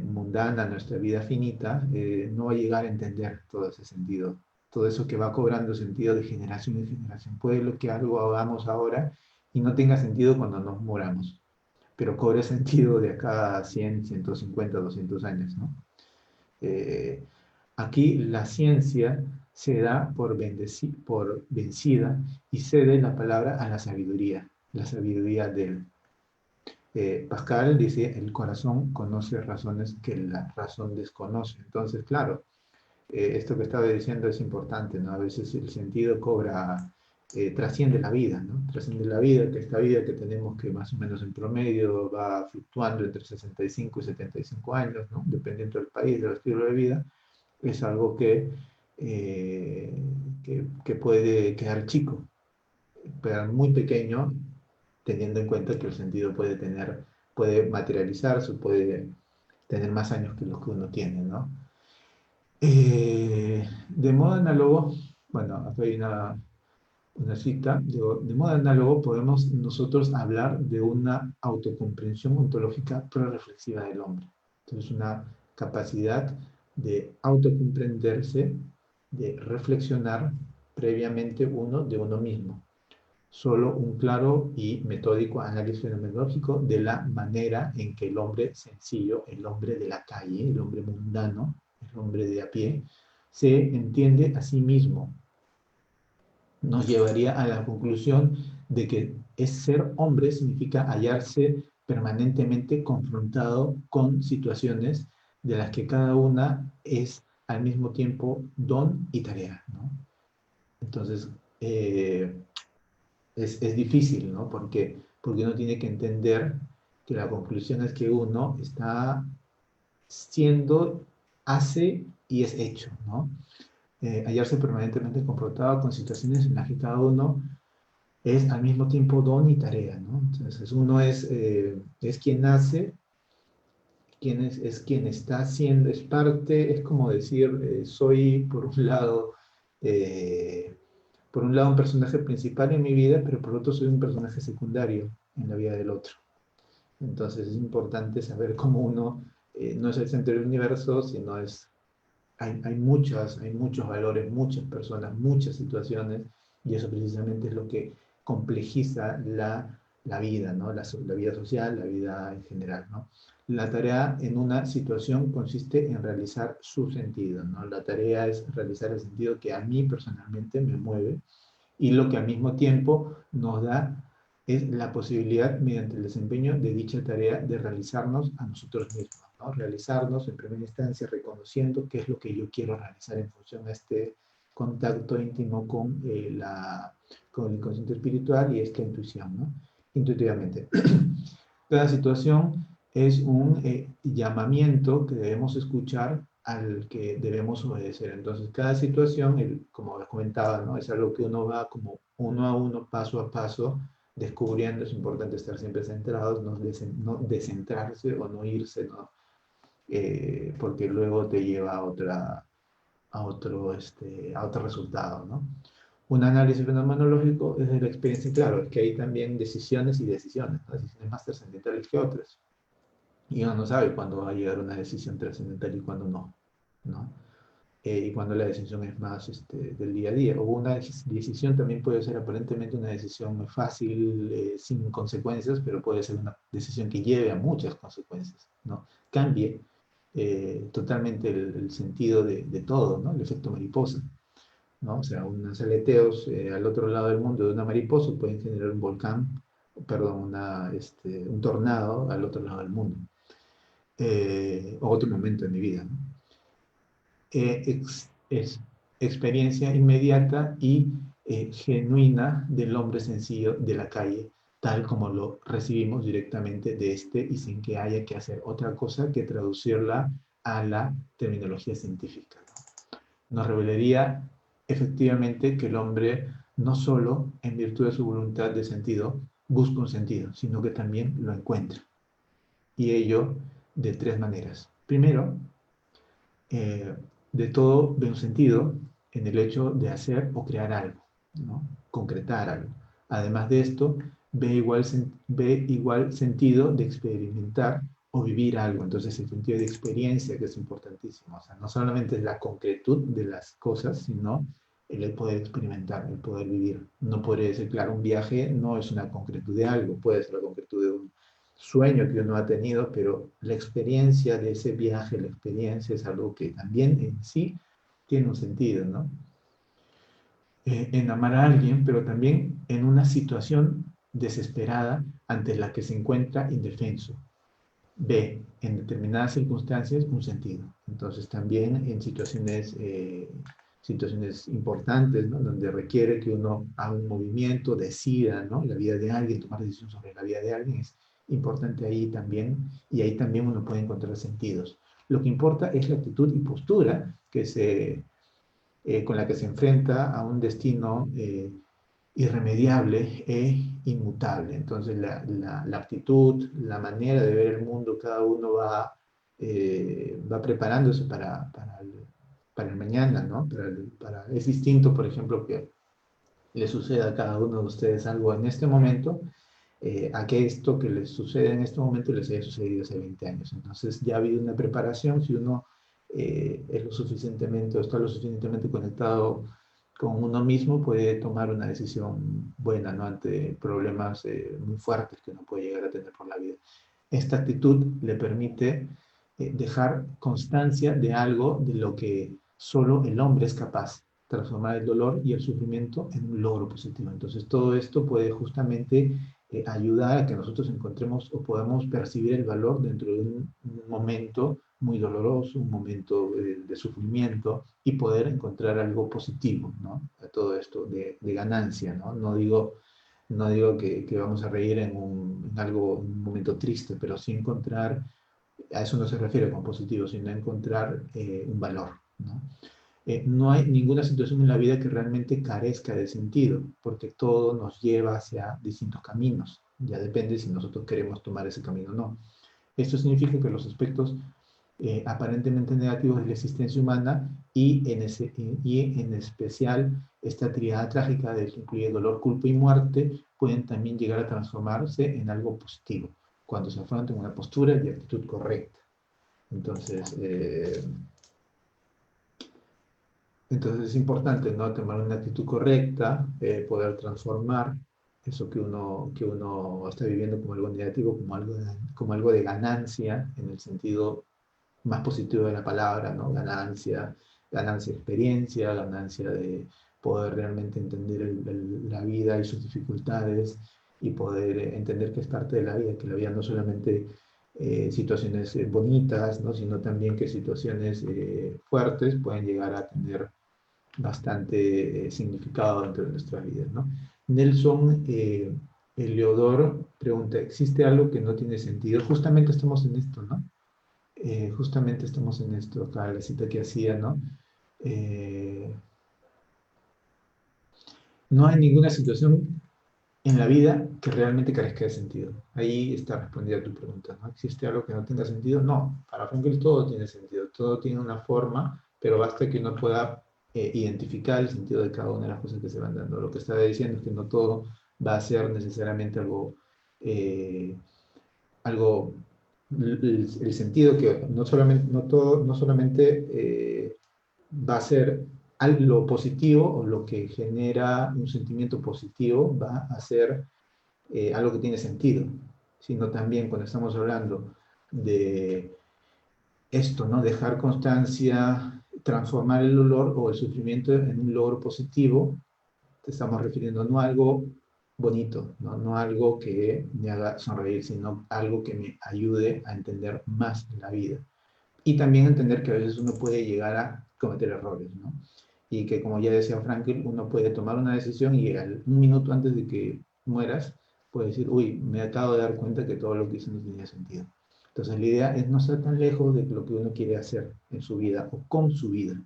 S1: mundana, nuestra vida finita, no va a llegar a entender todo ese sentido. Todo eso que va cobrando sentido de generación en generación. Puede que algo hagamos ahora y no tenga sentido cuando nos moramos, pero cobre sentido de acá a 100, 150, 200 años, ¿no? Aquí la ciencia se da por vencida y cede la palabra a la sabiduría del Pascal dice, el corazón conoce razones que la razón desconoce. Entonces, claro, esto que estaba diciendo es importante, ¿no? A veces el sentido trasciende la vida, ¿no? Trasciende la vida, que esta vida que tenemos que más o menos en promedio va fluctuando entre 65 y 75 años, ¿no? Dependiendo del país, del estilo de vida, es algo que puede quedar chico, quedar muy pequeño, teniendo en cuenta que el sentido puede materializarse, puede tener más años que los que uno tiene, ¿no? De modo análogo, bueno, acá hay una cita, de modo análogo podemos nosotros hablar de una autocomprensión ontológica proreflexiva del hombre. Entonces, una capacidad de autocomprenderse, de reflexionar previamente uno de uno mismo. Solo un claro y metódico análisis fenomenológico de la manera en que el hombre sencillo, el hombre de la calle, el hombre mundano, el hombre de a pie, se entiende a sí mismo, nos llevaría a la conclusión de que ser hombre significa hallarse permanentemente confrontado con situaciones de las que cada una es al mismo tiempo don y tarea, ¿no? Entonces, es difícil, ¿no? Porque uno tiene que entender que la conclusión es que uno está siendo, hace y es hecho, ¿no? Hallarse permanentemente confrontado con situaciones en las que cada uno es al mismo tiempo don y tarea, ¿no? Entonces uno es quien hace, es quien está haciendo, es parte, es como decir, soy por un lado un personaje principal en mi vida, pero por otro soy un personaje secundario en la vida del otro. Entonces es importante saber cómo uno no es el centro del universo, sino hay muchos valores, muchas personas, muchas situaciones, y eso precisamente es lo que complejiza la vida, ¿no? La vida social, la vida en general, ¿no? La tarea en una situación consiste en realizar su sentido, ¿no? La tarea es realizar el sentido que a mí personalmente me mueve y lo que al mismo tiempo nos da es la posibilidad, mediante el desempeño de dicha tarea, de realizarnos a nosotros mismos, ¿no? Realizarnos en primera instancia reconociendo qué es lo que yo quiero realizar en función a este contacto íntimo con el inconsciente espiritual y esta intuición, ¿no? Intuitivamente. Cada situación es un llamamiento que debemos escuchar al que debemos obedecer. Entonces, cada situación, como les comentaba, ¿no? Es algo que uno va como uno a uno, paso a paso, descubriendo. Es importante estar siempre centrados, no descentrarse o no irse, ¿no? Porque luego te lleva a otro resultado, ¿no? Un análisis fenomenológico es de la experiencia, claro, es que hay también decisiones y decisiones, ¿no? Decisiones más trascendentales que otras. Y uno no sabe cuándo va a llegar una decisión trascendental y cuándo no, ¿no? Y cuando la decisión es más del día a día. O una decisión también puede ser aparentemente una decisión fácil, sin consecuencias, pero puede ser una decisión que lleve a muchas consecuencias, ¿no? Cambie totalmente el sentido de todo, ¿no? El efecto mariposa. ¿no? O sea, unos aleteos al otro lado del mundo de una mariposa pueden generar un volcán, perdón, un tornado al otro lado del mundo. O otro momento de mi vida, ¿no? Es experiencia inmediata y genuina del hombre sencillo de la calle, tal como lo recibimos directamente de este y sin que haya que hacer otra cosa que traducirla a la terminología científica, ¿no? Nos revelaría efectivamente que el hombre no solo en virtud de su voluntad de sentido busca un sentido, sino que también lo encuentra. Y ello de tres maneras. Primero, eh, de todo ve un sentido en el hecho de hacer o crear algo, ¿no? Concretar algo. Además de esto, ve igual sentido de experimentar o vivir algo. Entonces, el sentido de experiencia, que es importantísimo. O sea, no solamente es la concretud de las cosas, sino el poder experimentar, el poder vivir. No podría decir, claro, un viaje no es una concretud de algo, puede ser la concretud de un sueño que uno ha tenido, pero la experiencia de ese viaje, la experiencia es algo que también en sí tiene un sentido, ¿no? En amar a alguien, pero también en una situación desesperada ante la que se encuentra indefenso. Ve en determinadas circunstancias un sentido. Entonces también en situaciones importantes, ¿no? Donde requiere que uno haga un movimiento, decida, ¿no? La vida de alguien, tomar decisiones sobre la vida de alguien es importante ahí también, y ahí también uno puede encontrar sentidos. Lo que importa es la actitud y postura con la que se enfrenta a un destino irremediable e inmutable. Entonces, la actitud, la manera de ver el mundo, cada uno va preparándose para el mañana, ¿no? Es distinto, por ejemplo, que le suceda a cada uno de ustedes algo en este momento, a que esto que les sucede en este momento les haya sucedido hace 20 años. Entonces, ya ha habido una preparación, si uno es lo suficientemente o está lo suficientemente conectado con uno mismo, puede tomar una decisión buena, ¿no? Ante problemas muy fuertes que uno puede llegar a tener por la vida. Esta actitud le permite dejar constancia de algo de lo que solo el hombre es capaz, transformar el dolor y el sufrimiento en un logro positivo. Entonces, todo esto puede justamente ayudar a que nosotros encontremos o podamos percibir el valor dentro de un momento muy doloroso, un momento de sufrimiento, y poder encontrar algo positivo, ¿no? A todo esto de ganancia, ¿no? No digo que vamos a reír en un momento triste, pero sí encontrar, a eso no se refiere con positivo, sino encontrar un valor, ¿no? No hay ninguna situación en la vida que realmente carezca de sentido, porque todo nos lleva hacia distintos caminos. Ya depende si nosotros queremos tomar ese camino o no. Esto significa que los aspectos aparentemente negativos de la existencia humana y en especial esta triada trágica de que incluye dolor, culpa y muerte pueden también llegar a transformarse en algo positivo cuando se afrontan una postura y actitud correcta. Entonces, es importante, ¿no? Tomar una actitud correcta, poder transformar eso que uno está viviendo como algo negativo, como algo de ganancia en el sentido más positivo de la palabra, ¿no? Ganancia de experiencia, ganancia de poder realmente entender la vida y sus dificultades, y poder entender que es parte de la vida, que la vida no solamente situaciones bonitas, ¿no? Sino también que situaciones fuertes pueden llegar a tener bastante significado dentro de nuestras vidas, ¿no? Nelson Eliodoro pregunta, ¿existe algo que no tiene sentido? Justamente estamos en esto, ¿no? Justamente estamos en esto, acá la cita que hacía, ¿no? Eh, no hay ninguna situación en la vida que realmente carezca de sentido. Ahí está respondida tu pregunta, ¿no? ¿Existe algo que no tenga sentido? No, para Frankl todo tiene sentido, todo tiene una forma, pero basta que uno pueda identificar el sentido de cada una de las cosas que se van dando. Lo que estaba diciendo es que no todo va a ser necesariamente eh, algo el sentido que no solamente, no todo, no solamente va a ser algo positivo o lo que genera un sentimiento positivo va a ser algo que tiene sentido, sino también cuando estamos hablando de esto, ¿no? Dejar constancia transformar el dolor o el sufrimiento en un logro positivo. Te estamos refiriendo no a algo bonito, no a algo que me haga sonreír, sino algo que me ayude a entender más la vida. Y también entender que a veces uno puede llegar a cometer errores, ¿no? Y que, como ya decía Frankl, uno puede tomar una decisión y un minuto antes de que mueras, puede decir, uy, me acabo de dar cuenta que todo lo que hice no tenía sentido. Entonces la idea es no estar tan lejos de lo que uno quiere hacer en su vida o con su vida.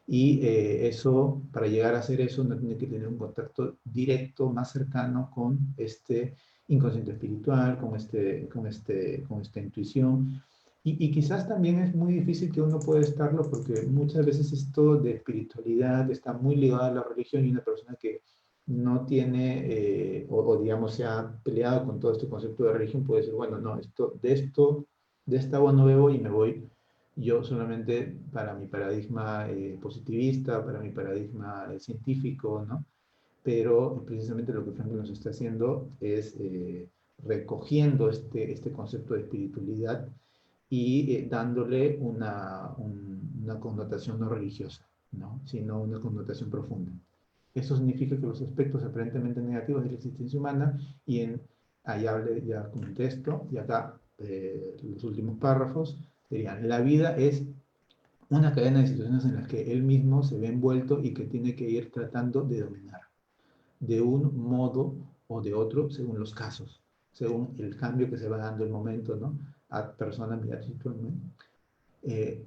S1: Y eso, para llegar a hacer eso, uno tiene que tener un contacto directo, más cercano con este inconsciente espiritual, con esta intuición. Y quizás también es muy difícil que uno pueda estarlo porque muchas veces esto de espiritualidad está muy ligado a la religión y una persona que no tiene, o digamos se ha peleado con todo este concepto de religión puede decir, bueno, no, de esta agua no bebo y me voy yo solamente para mi paradigma positivista, para mi paradigma científico, ¿no? Pero precisamente lo que Frankl nos está haciendo es recogiendo este concepto de espiritualidad y dándole una connotación no religiosa, ¿no? Sino una connotación profunda. Eso significa que los aspectos aparentemente negativos de la existencia humana, y ahí hablé, ya comenté esto, y acá los últimos párrafos, serían, la vida es una cadena de situaciones en las que él mismo se ve envuelto y que tiene que ir tratando de dominar, de un modo o de otro, según los casos, según el cambio que se va dando el momento, ¿no? A personas, mira, eh,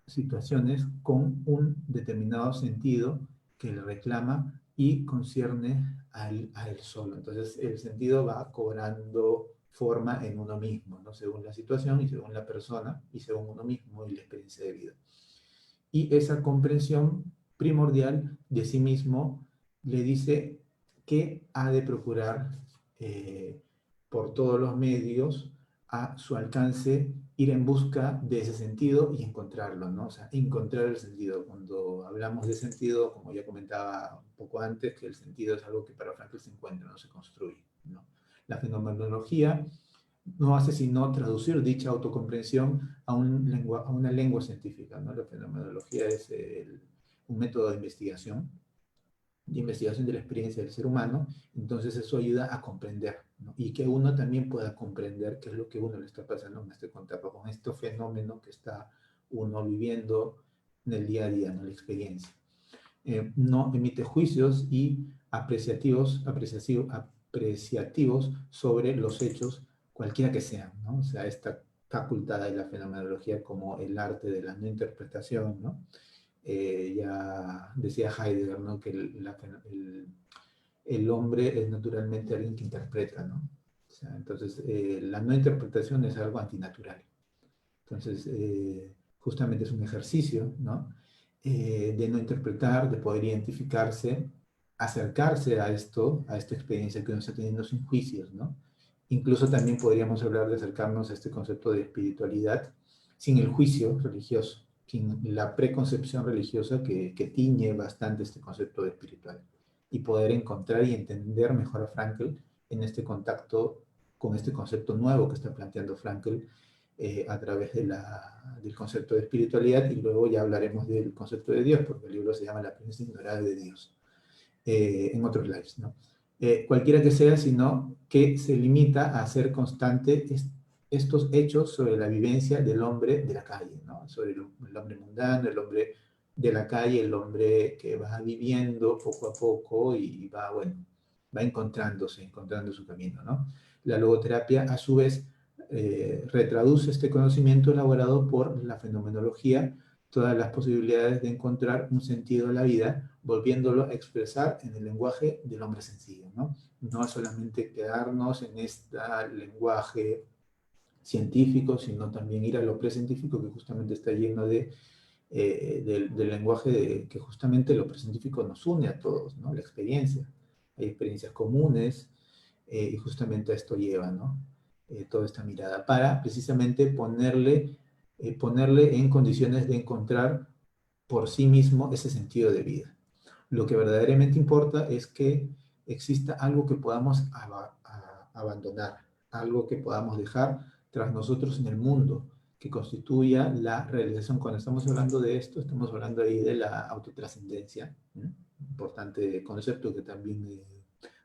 S1: situaciones con un determinado sentido que le reclama y concierne a él solo. Entonces el sentido va cobrando forma en uno mismo, ¿no? Según la situación y según la persona y según uno mismo y la experiencia de vida. Y esa comprensión primordial de sí mismo le dice que ha de procurar por todos los medios a su alcance ir en busca de ese sentido y encontrarlo, ¿no? O sea, encontrar el sentido. Cuando hablamos de sentido, como ya comentaba un poco antes, que el sentido es algo que para Frankl se encuentra, no se construye, ¿no? La fenomenología no hace sino traducir dicha autocomprensión a una lengua científica, ¿no? La fenomenología es un método de investigación de la experiencia del ser humano, entonces eso ayuda a comprender, ¿no? Y que uno también pueda comprender qué es lo que uno le está pasando en este contacto con este fenómeno que está uno viviendo en el día a día, ¿no? La experiencia. No emite juicios y apreciativos sobre los hechos, cualquiera que sean, ¿no? O sea, esta facultad de la fenomenología como el arte de la no interpretación, ¿no? Ya decía Heidegger, ¿no? Que el hombre es naturalmente alguien que interpreta, ¿no? O sea, entonces, la no interpretación es algo antinatural. Entonces, justamente es un ejercicio, ¿no? De no interpretar, de poder identificarse, acercarse a esto, a esta experiencia que uno está teniendo sin juicios, ¿no? Incluso también podríamos hablar de acercarnos a este concepto de espiritualidad sin el juicio religioso, sin la preconcepción religiosa que tiñe bastante este concepto de espiritual, y poder encontrar y entender mejor a Frankl en este contacto con este concepto nuevo que está planteando Frankl a través del concepto de espiritualidad, y luego ya hablaremos del concepto de Dios, porque el libro se llama La presencia ignorada de Dios, en otros lives, ¿no? Cualquiera que sea, sino que se limita a hacer constante estos hechos sobre la vivencia del hombre de la calle, ¿no? Sobre el hombre mundano, el hombre de la calle, el hombre que va viviendo poco a poco y va, bueno, va encontrando su camino, ¿no? La logoterapia, a su vez, retraduce este conocimiento elaborado por la fenomenología, todas las posibilidades de encontrar un sentido a la vida, volviéndolo a expresar en el lenguaje del hombre sencillo, ¿no? No solamente quedarnos en este lenguaje científico, sino también ir a lo precientífico, que justamente está lleno del lenguaje que justamente lo precientífico nos une a todos, ¿no? La experiencia. Hay experiencias comunes, y justamente a esto lleva, ¿no? Toda esta mirada, para precisamente ponerle en condiciones de encontrar por sí mismo ese sentido de vida. Lo que verdaderamente importa es que exista algo que podamos abandonar, algo que podamos dejar tras nosotros en el mundo, que constituya la realización. Cuando estamos hablando de esto, estamos hablando ahí de la autotrascendencia, importante concepto que también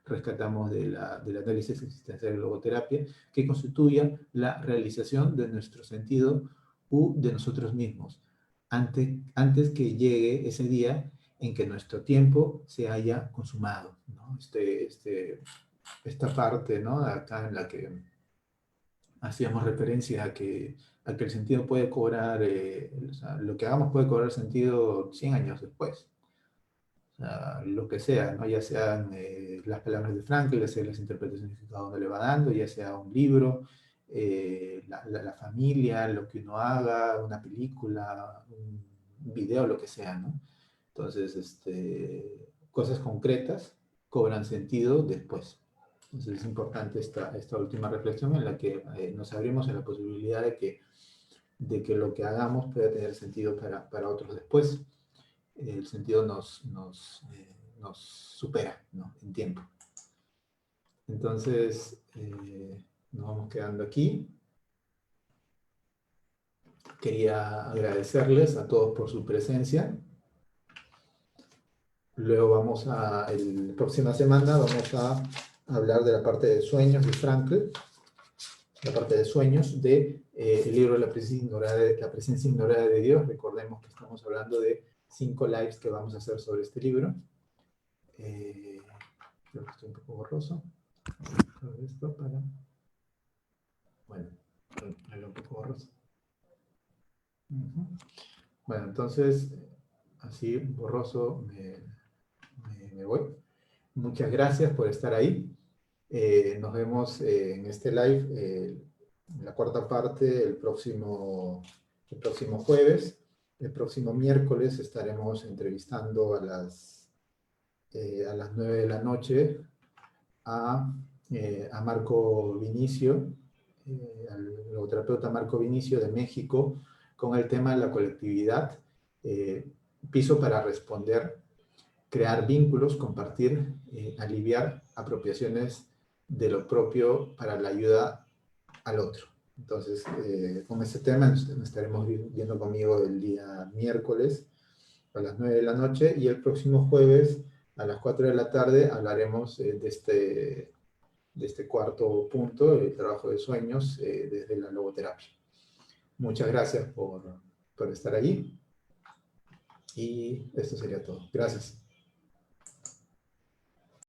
S1: rescatamos del análisis existencial de logoterapia, que constituya la realización de nuestro sentido u de nosotros mismos, antes que llegue ese día en que nuestro tiempo se haya consumado, ¿no? Esta parte, ¿no? Acá en la que hacíamos referencia a que el sentido puede cobrar, o sea, lo que hagamos puede cobrar sentido 100 años después. O sea, lo que sea, ¿no? Ya sean las palabras de Frankl, ya sean las interpretaciones que cada uno le va dando, ya sea un libro, la familia, lo que uno haga, una película, un video, lo que sea, ¿no? Entonces, cosas concretas cobran sentido después. Entonces es importante esta última reflexión en la que nos abrimos en la posibilidad de que lo que hagamos pueda tener sentido para otros después. El sentido nos supera, ¿no? En tiempo. Entonces, nos vamos quedando aquí. Quería agradecerles a todos por su presencia. Luego la próxima semana vamos a hablar de la parte de sueños de Frankl, la parte de sueños de el libro La presencia ignorada de Dios. Recordemos que estamos hablando de 5 lives que vamos a hacer sobre este libro. Creo que estoy un poco borroso. Esto para... Bueno, un poco borroso. Bueno, entonces, así borroso me voy. Muchas gracias por estar ahí. Nos vemos en este live, la cuarta parte, el próximo jueves. El próximo miércoles estaremos entrevistando a las 9 de la noche a Marco Vinicio, al logoterapeuta Marco Vinicio de México, con el tema de la colectividad, piso para responder, crear vínculos, compartir, aliviar apropiaciones de lo propio para la ayuda al otro. Entonces, con este tema nos estaremos viendo conmigo el día miércoles a las 9 de la noche, y el próximo jueves a las 4 de la tarde hablaremos de este cuarto punto, el trabajo de sueños desde la logoterapia. Muchas gracias por estar allí, y esto sería todo. Gracias.